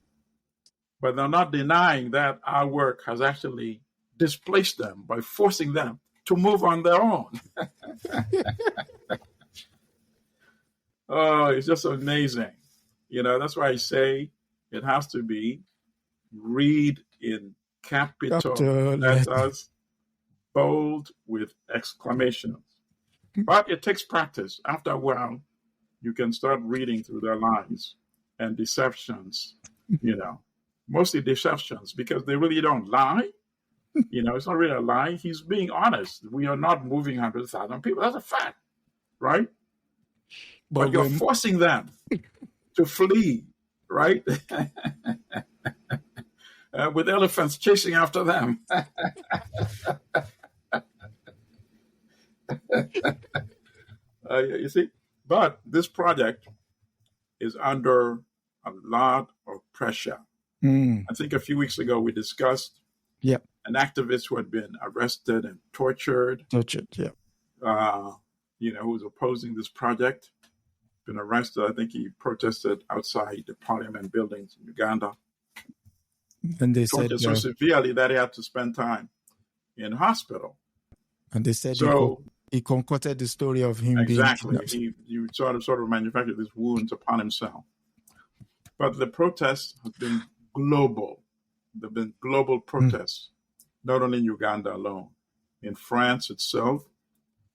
but they're not denying that our work has actually displaced them by forcing them to move on their own. Oh, it's just amazing. That's why I say it has to be read in capital letters, bold with exclamations. But it takes practice. After a while, you can start reading through their lies and deceptions, mostly deceptions, because they really don't lie. It's not really a lie. He's being honest. We are not moving 100,000 people. That's a fact, right? But you're forcing them to flee, right? With elephants chasing after them. You see? But this project is under a lot of pressure. I think a few weeks ago we discussed an activist who had been arrested and tortured. Who was opposing this project. Been arrested. I think he protested outside the parliament buildings in Uganda. And they said so severely that he had to spend time in hospital. And they said he concocted the story of him being kidnapped. He sort of manufactured these wounds upon himself. But the protests have been global. There have been global protests, not only in Uganda alone, in France itself,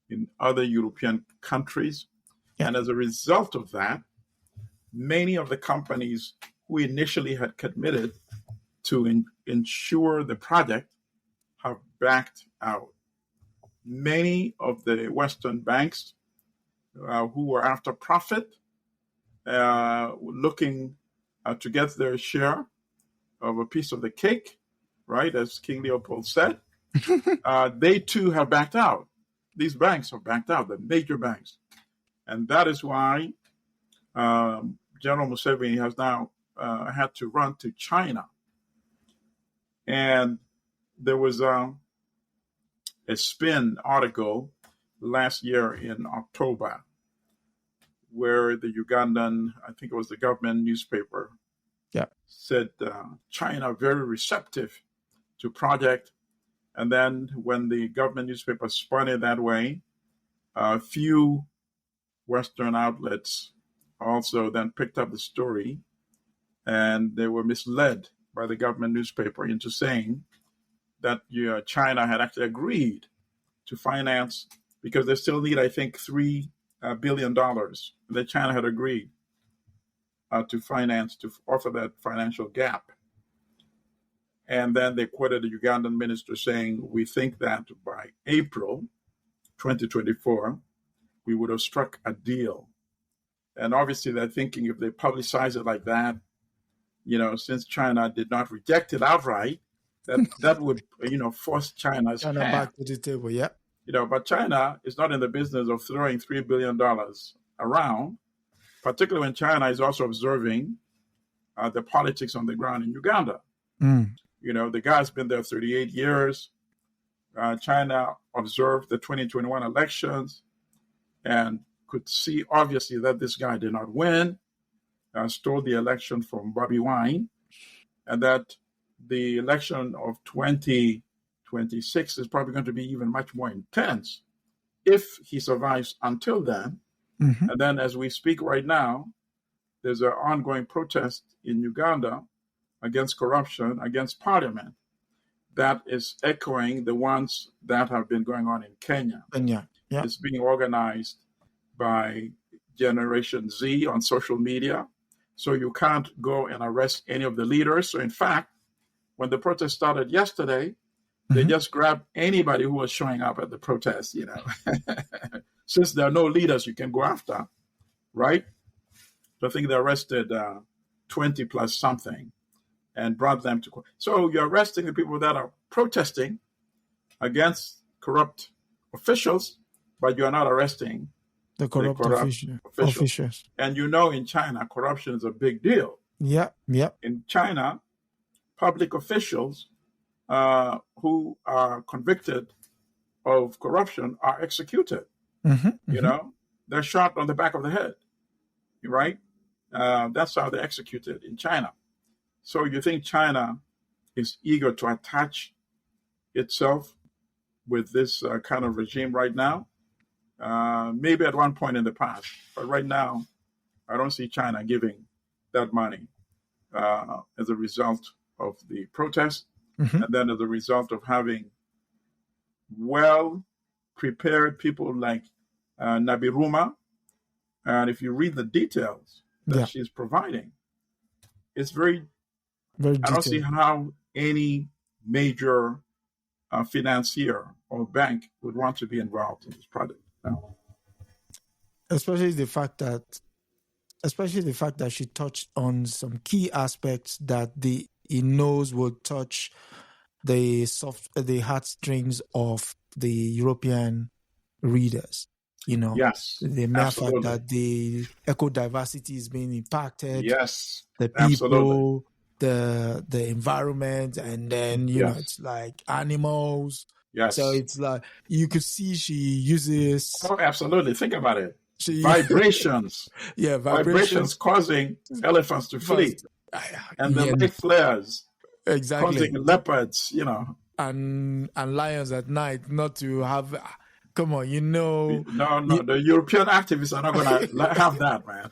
in other European countries. And as a result of that, many of the companies who initially had committed to ensure the project have backed out. Many of the Western banks who were after profit, looking to get their share of a piece of the cake, right, as King Leopold said, they too have backed out. These banks have backed out, the major banks. And that is why General Museveni has now had to run to China. And there was a spin article last year in October where the Ugandan, I think it was the government newspaper, said China very receptive to project. And then when the government newspaper spun it that way, a few Western outlets also then picked up the story, and they were misled by the government newspaper into saying that China had actually agreed to finance, because they still need, I think, $3 billion that China had agreed to finance, to offer that financial gap. And then they quoted the Ugandan minister saying, we think that by April 2024, we would have struck a deal. And obviously they're thinking if they publicize it like that, since China did not reject it outright, that would, force China hand. Back to the table, But China is not in the business of throwing $3 billion around, particularly when China is also observing the politics on the ground in Uganda. The guy's been there 38 years. China observed the 2021 elections and could see, obviously, that this guy did not win, stole the election from Bobby Wine, and that the election of 2026 is probably going to be even much more intense if he survives until then. And then as we speak right now, there's an ongoing protest in Uganda against corruption, against parliament, that is echoing the ones that have been going on in Kenya. It's being organized by Generation Z on social media. So you can't go and arrest any of the leaders. So in fact, when the protest started yesterday, they just grabbed anybody who was showing up at the protest, Since there are no leaders you can go after, right? So I think they arrested 20 plus something and brought them to court. So you're arresting the people that are protesting against corrupt officials, but you're not arresting the corrupt officials. And in China, corruption is a big deal. In China, public officials who are convicted of corruption are executed. They're shot on the back of the head, right? That's how they're executed in China. So you think China is eager to attach itself with this kind of regime right now? Maybe at one point in the past, but right now, I don't see China giving that money as a result of the protest, and then as a result of having well-prepared people like Nabiruma. And if you read the details that she's providing, it's very Very I don't see detailed. how any major financier or bank would want to be involved in this project. No. Especially the fact that she touched on some key aspects that he knows will touch the heartstrings of the European readers. Yes, The mere fact absolutely. that the eco-diversity is being impacted, Yes, the absolutely. people, the environment, and then Yes. it's like animals. Yes. So it's like you could see she uses Oh, absolutely. Think about it. Vibrations. Vibrations causing elephants to flee. And the light flares. Exactly. Causing leopards, And lions at night not to have. Come on, No, the European activists are not going to have that, man.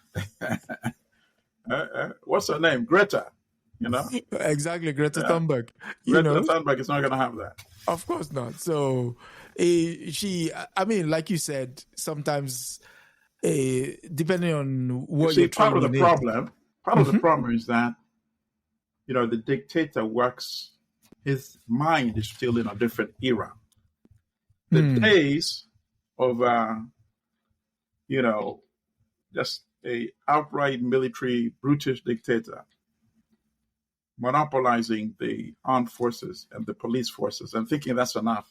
What's her name? Greta, Exactly, Greta Thunberg. Greta Thunberg is not going to have that. Of course not. So, like you said, sometimes, depending on what you're trying to do. Part of the problem is that, the dictator works, his mind is still in a different era. The days of, just a outright military, brutish dictator monopolizing the armed forces and the police forces and thinking that's enough.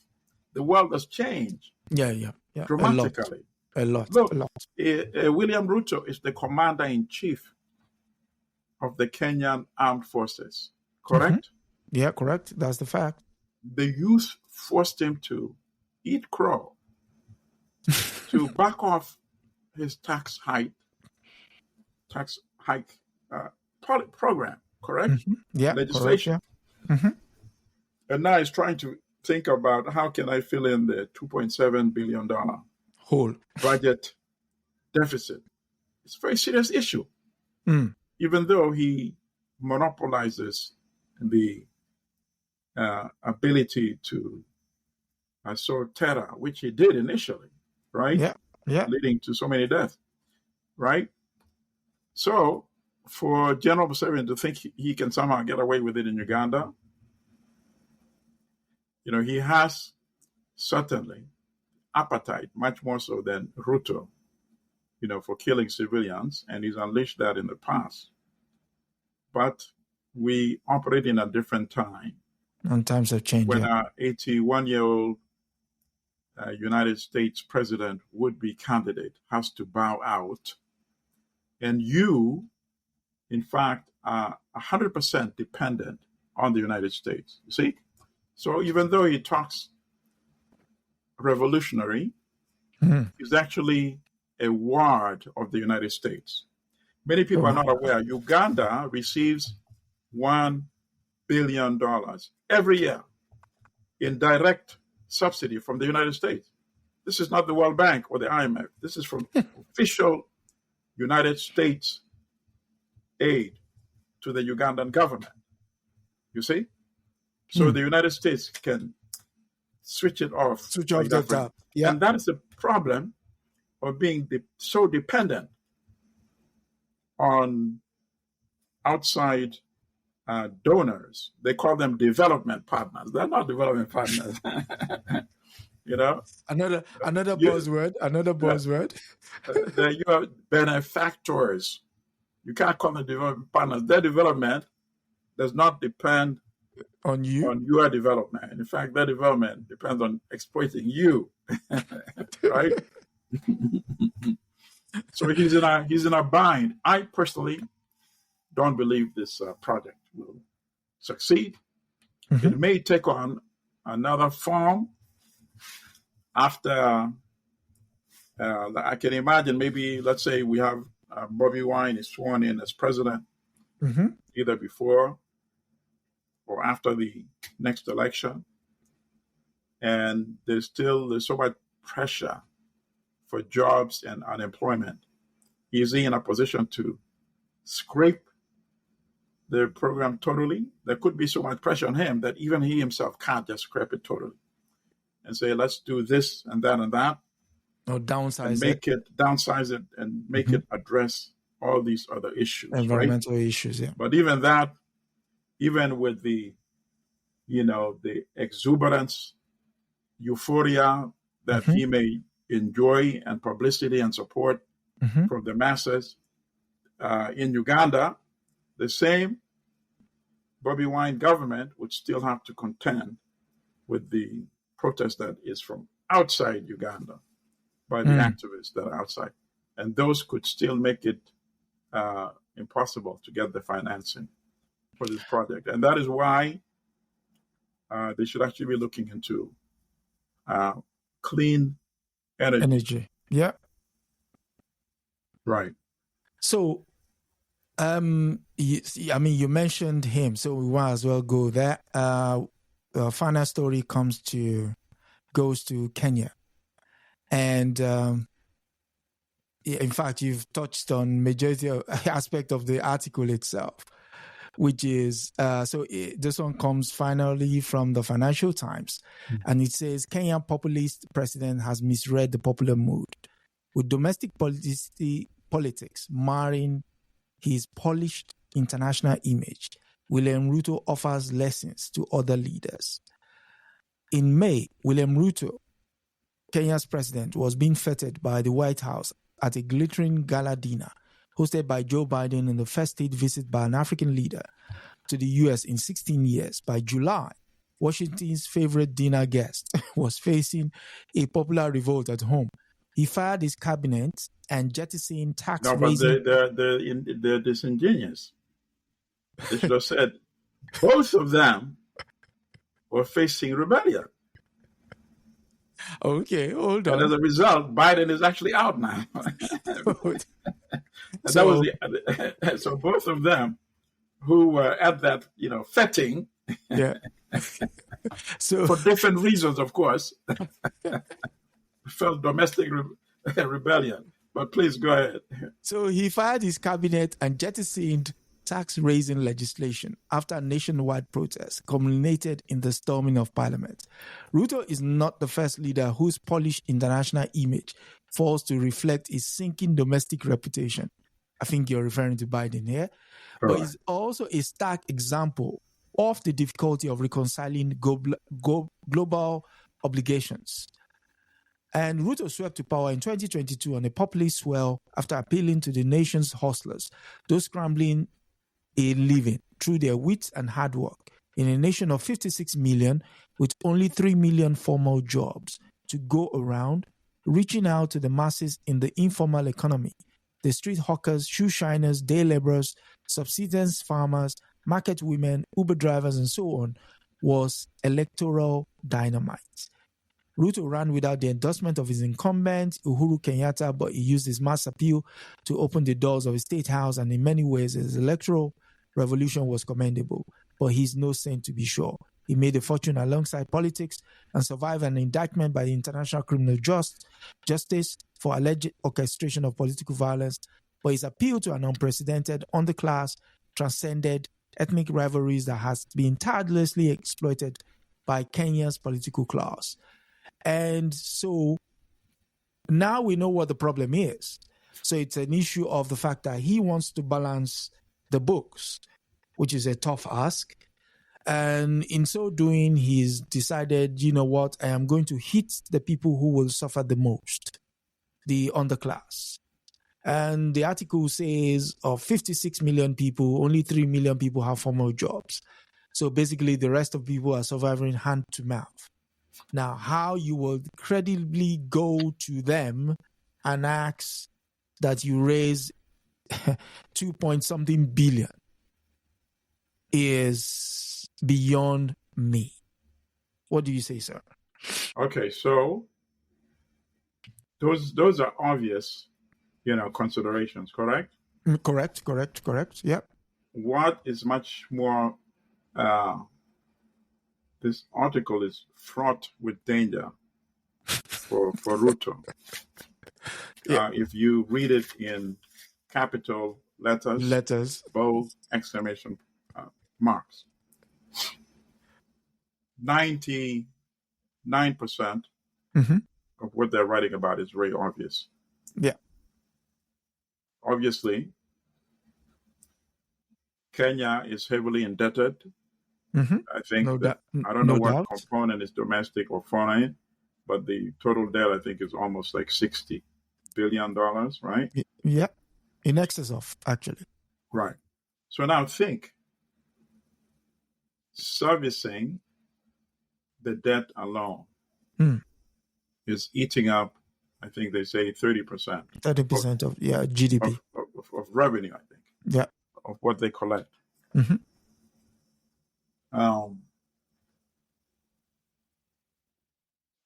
The world has changed. Yeah. Dramatically. A lot. Look, William Ruto is the commander-in-chief of the Kenyan armed forces. Correct? Yeah, correct. That's the fact. The youth forced him to eat crow to back off his tax hike program, correct? Yeah, legislation. Correct, yeah. And now he's trying to think about how can I fill in the $2.7 billion whole budget deficit. It's a very serious issue. Even though he monopolizes the ability to sow terror, which he did initially, right? Yeah. Leading to so many deaths, right? So for General Museveni to think he can somehow get away with it in Uganda, he has certainly appetite, much more so than Ruto, for killing civilians, and he's unleashed that in the past. But we operate in a different time. And times have changed. When our 81-year-old United States president would-be candidate has to bow out, and you, in fact, are 100% dependent on the United States. You see? So even though he talks revolutionary, he's actually a ward of the United States. Many people are not aware. Uganda receives $1 billion every year in direct subsidy from the United States. This is not the World Bank or the IMF. This is from official United States aid to the Ugandan government. You see? So the United States can switch it off. Switch off the tap. Yeah. And that is the problem of being so dependent on outside donors. They call them development partners. They're not development partners. Another buzzword. You are benefactors. You can't call them development partners. Their development does not depend on your development. In fact, their development depends on exploiting you. Right? So he's in a bind. I personally don't believe this project will succeed. It may take on another form after. I can imagine maybe, let's say we have Bobby Wine is sworn in as president, either before or after the next election, and there's so much pressure for jobs and unemployment. Is he in a position to scrape the program totally? There could be so much pressure on him that even he himself can't just scrape it totally and say, let's do this and that, or downsize and make it downsize it and make it address all these other issues, environmental right? issues. Yeah, but even that, even with the the exuberance, euphoria that he may enjoy, and publicity and support from the masses in Uganda, the same Bobby Wine government would still have to contend with the protest that is from outside Uganda by the activists that are outside. And those could still make it impossible to get the financing for this project. And that is why they should actually be looking into clean energy. Yeah. Right. So, you mentioned him, so we might as well go there. The final story goes to Kenya. And in fact, you've touched on majority of aspect of the article itself, which is, this one comes finally from the Financial Times. And it says, Kenyan populist president has misread the popular mood, with domestic politics marring his polished international image. William Ruto offers lessons to other leaders. In May, William Ruto, Kenya's president, was being feted by the White House at a glittering gala dinner hosted by Joe Biden in the first state visit by an African leader to the U.S. in 16 years. By July, Washington's favorite dinner guest was facing a popular revolt at home. He fired his cabinet and jettisoned tax raising. But they're disingenuous. They should have said both of them were facing rebellion. Okay, hold on. And as a result, Biden is actually out now. So both of them who were at that, fetting, yeah. So for different reasons, of course, felt domestic rebellion. But please go ahead. So he fired his cabinet and jettisoned tax-raising legislation after a nationwide protest culminated in the storming of parliament. Ruto is not the first leader whose polished international image fails to reflect his sinking domestic reputation. I think you're referring to Biden here. But he's also a stark example of the difficulty of reconciling global obligations. And Ruto swept to power in 2022 on a populist swell after appealing to the nation's hustlers, those scrambling a living through their wit and hard work in a nation of 56 million with only 3 million formal jobs to go around, reaching out to the masses in the informal economy. The street hawkers, shoe shiners, day laborers, subsistence farmers, market women, Uber drivers, and so on, was electoral dynamite. Ruto ran without the endorsement of his incumbent, Uhuru Kenyatta, but he used his mass appeal to open the doors of his state house, and in many ways, his electoral revolution was commendable. But he's no saint, to be sure. He made a fortune alongside politics and survived an indictment by the International Criminal Justice for alleged orchestration of political violence. But his appeal to an unprecedented underclass transcended ethnic rivalries that has been tirelessly exploited by Kenya's political class. And so now we know what the problem is. So it's an issue of the fact that he wants to balance the books, which is a tough ask. And in so doing, he's decided, you know what, I am going to hit the people who will suffer the most, the underclass. And the article says of 56 million people, only 3 million people have formal jobs. So basically, the rest of people are surviving hand to mouth. Now, how you will credibly go to them and ask that you raise 2-point-something billion is beyond me. What do you say, sir? Okay, so those are obvious, considerations, correct? Correct. Yep. What is much more this article is fraught with danger for Ruto. If you read it in capital letters, bold exclamation marks, 99% of what they're writing about is very obvious. Yeah. Obviously, Kenya is heavily indebted. I think I don't know what component is domestic or foreign, but the total debt, I think, is almost like $60 billion, right? Yeah, in excess of, actually. Right. So now think, servicing the debt alone is eating up, I think they say 30%. 30% of GDP. Of revenue, I think. Yeah. Of what they collect.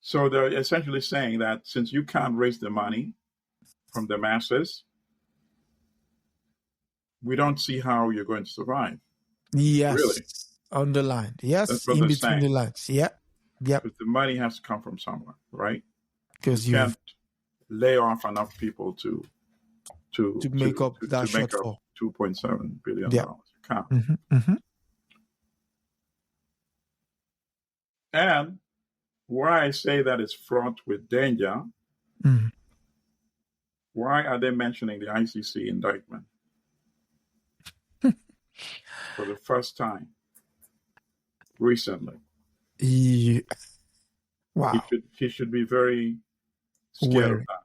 So they're essentially saying that since you can't raise the money from the masses, we don't see how you're going to survive. Yes. Really? Underlined. Yes. That's what In they're between saying. the lines. Yeah. Yeah. Because the money has to come from somewhere, right? Because you can't lay off enough people to make up that shortfall. $2.7 billion. You can't. And why I say that it's fraught with danger, why are they mentioning the ICC indictment for the first time recently? Wow. He should be very scared of that.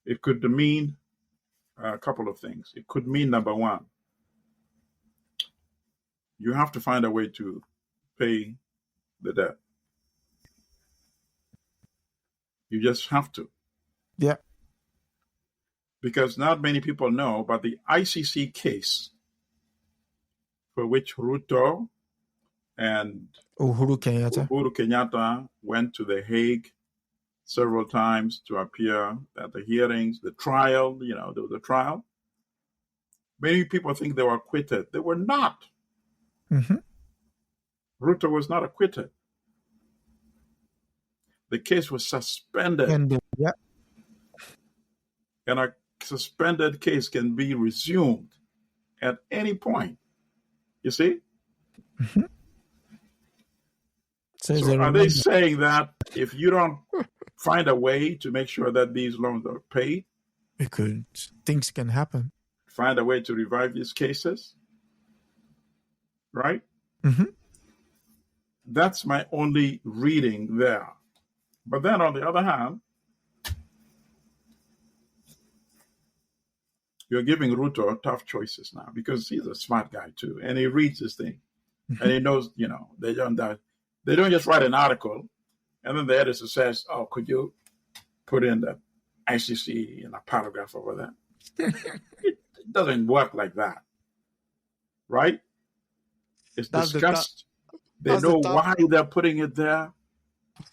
It could mean a couple of things. It could mean, number one, you have to find a way to pay the debt. You just have to. Yeah. Because not many people know about the ICC case for which Ruto and Uhuru Kenyatta went to The Hague several times to appear at the hearings, the trial, there was a trial. Many people think they were acquitted. They were not. Ruto was not acquitted. The case was suspended. And a suspended case can be resumed at any point. You see? So are they saying that if you don't find a way to make sure that these loans are paid, things can happen? Find a way to revive these cases? Right? That's my only reading there. But then on the other hand, you're giving Ruto tough choices now because he's a smart guy too. And he reads this thing. And he knows, they don't just write an article and then the editor says, oh, could you put in the ICC in a paragraph over there? It doesn't work like that. Right? It's discussed. They know why they're putting it there.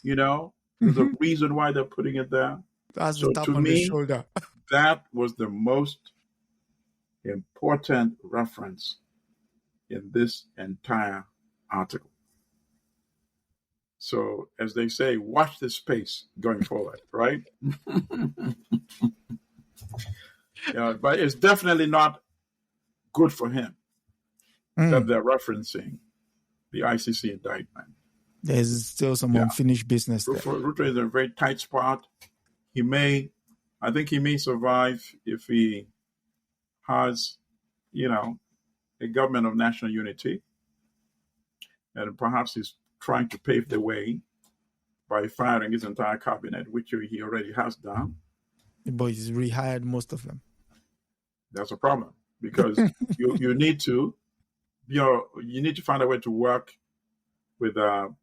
There's a reason why they're putting it there. That's so the tap on the shoulder. That was the most important reference in this entire article. So, as they say, watch this space going forward, right? But it's definitely not good for him that they're referencing the ICC indictment. There's still some unfinished business there. Ruto is in a very tight spot. I think he may survive if he has, a government of national unity. And perhaps he's trying to pave the way by firing his entire cabinet, which he already has done. But he's rehired most of them. That's a problem because you need to find a way to work with a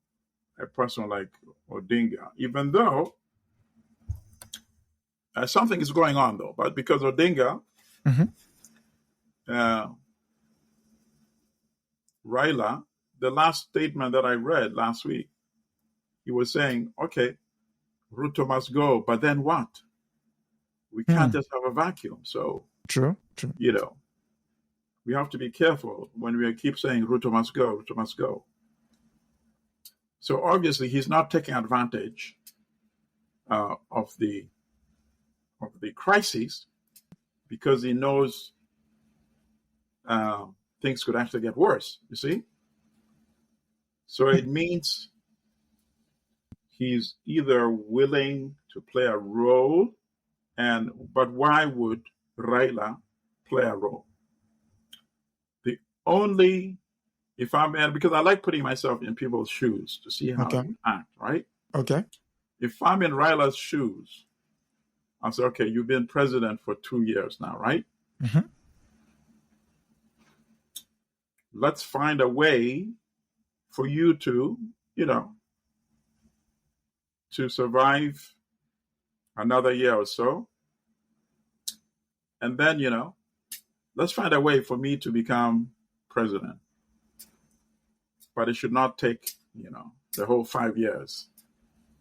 person like Odinga, even though something is going on though. But because Odinga, Raila, the last statement that I read last week, he was saying, okay, Ruto must go, but then what? We can't just have a vacuum. So, true. We have to be careful when we keep saying Ruto must go, Ruto must go. So obviously he's not taking advantage of the crisis, because he knows things could actually get worse, you see? So it means he's either willing to play a role, but why would Raila play a role? The only, because I like putting myself in people's shoes to see how they act, right? Okay. If I'm in Raila's shoes, I'll say, okay, you've been president for 2 years now, right? Mm-hmm. Let's find a way for you to, to survive another year or so. And then, let's find a way for me to become president. But it should not take, the whole 5 years.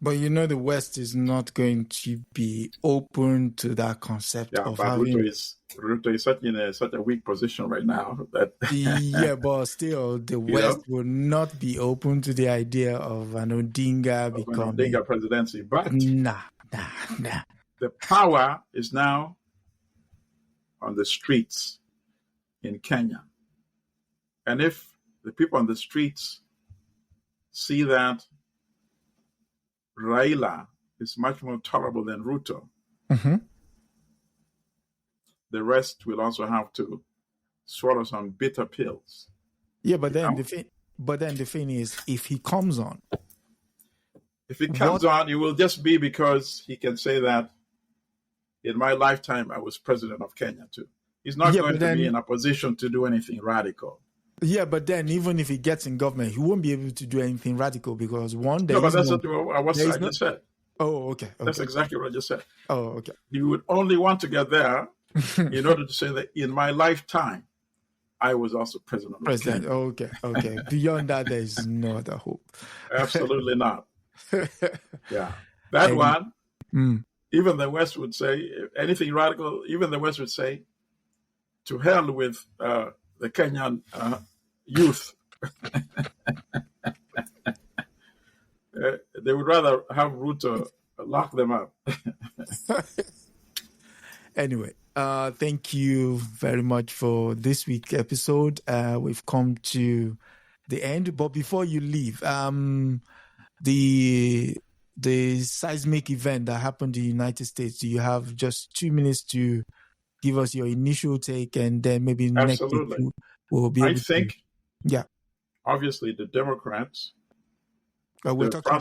But the West is not going to be open to that concept of but having... Ruto is in such a weak position right now that... Yeah, but still, the West will not be open to the idea of an Odinga becoming... An Odinga presidency, but... Nah. The power is now on the streets in Kenya. And if the people on the streets see that Raila is much more tolerable than Ruto, mm-hmm. the rest will also have to swallow some bitter pills. Yeah, but then the thing is, if he comes on, it will just be because he can say that in my lifetime I was president of Kenya too. He's not going to be in a position to do anything radical. Yeah, but then even if he gets in government, he won't be able to do anything radical because one day. No, but that's what I just said. Oh, okay. That's exactly what I just said. Oh, okay. You would only want to get there in order to say that in my lifetime, I was also president of Kenya. Okay. Beyond that, there is no other hope. Absolutely not. Yeah. That one, even the West would say, anything radical, even the West would say, to hell with the Kenyan youth. They would rather have Ruto lock them up. Anyway, thank you very much for this week's episode. We've come to the end, but before you leave, the seismic event that happened in the United States, do you have just 2 minutes to give us your initial take, and then maybe next week we'll be able to... Obviously the Democrats, we're talking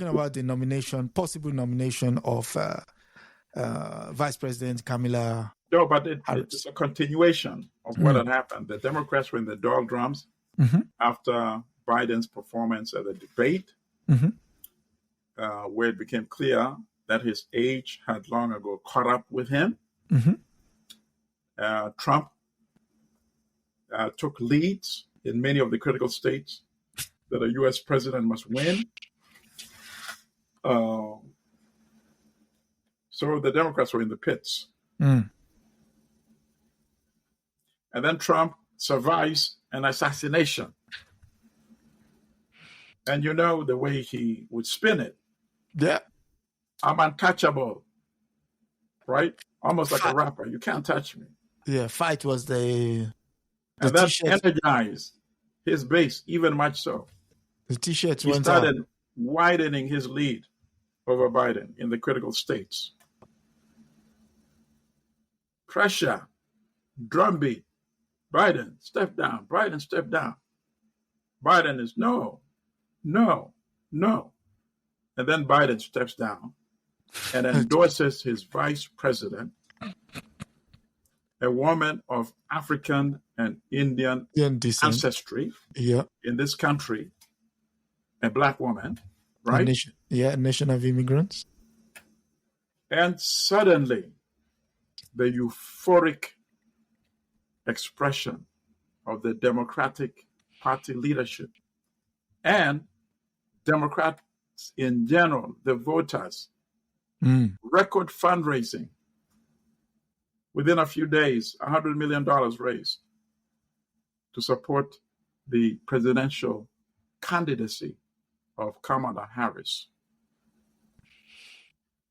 about the possible nomination of Vice President Kamala. No, but it's a continuation of what had happened. The Democrats were in the doldrums after Biden's performance at the debate, where it became clear that his age had long ago caught up with him. Trump took leads in many of the critical states that a U.S. president must win. So the Democrats were in the pits. And then Trump survives an assassination. And you know the way he would spin it. Yeah. I'm untouchable. Right? Almost like a rapper. You can't touch me. Yeah, fight was the and that energized his base, even much so. The T-shirts he started widening his lead over Biden in the critical states. Pressure, drumbeat, Biden, step down. Biden, step down. Biden is no. And then Biden steps down and endorses his vice president, a woman of African and Indian ancestry in this country, a black woman, right? A nation of immigrants. And suddenly, the euphoric expression of the Democratic Party leadership and Democrats in general, the voters, record fundraising. Within a few days, $100 million raised to support the presidential candidacy of Kamala Harris.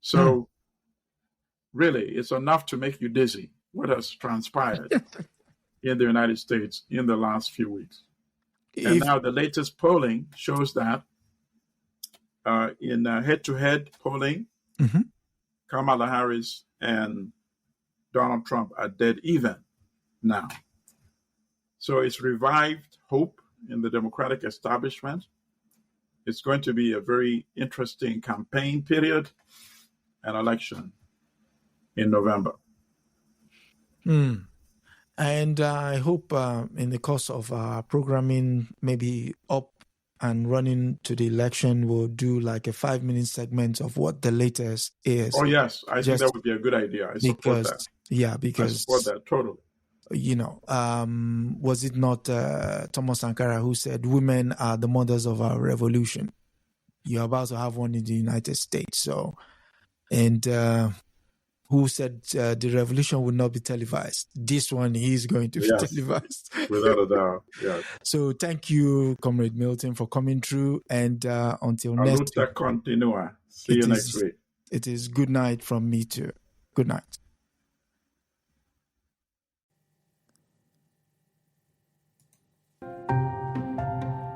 So really, it's enough to make you dizzy what has transpired in the United States in the last few weeks. And now the latest polling shows that in head-to-head polling, Kamala Harris and Donald Trump are dead even now. So it's revived hope in the Democratic establishment. It's going to be a very interesting campaign period and election in November. And I hope in the course of our programming, maybe up and running to the election, we'll do like a 5-minute segment of what the latest is. Oh, yes. I think that would be a good idea. I support that. Yeah, because I support that totally. You know, was it not Thomas Sankara who said, women are the mothers of our revolution? You're about to have one in the United States. So, and who said the revolution would not be televised? This one is going to be televised. Without a doubt, yes. So thank you, Comrade Milton, for coming through. And until next week. See you next week. It is good night from me too. Good night.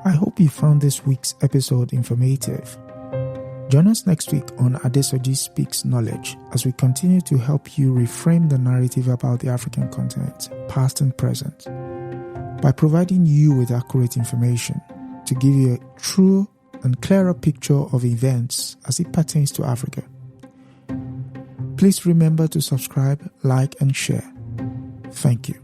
I hope you found this week's episode informative. Join us next week on Adesoji Speaks Knowledge as we continue to help you reframe the narrative about the African continent, past and present, by providing you with accurate information to give you a true and clearer picture of events as it pertains to Africa. Please remember to subscribe, like, and share. Thank you.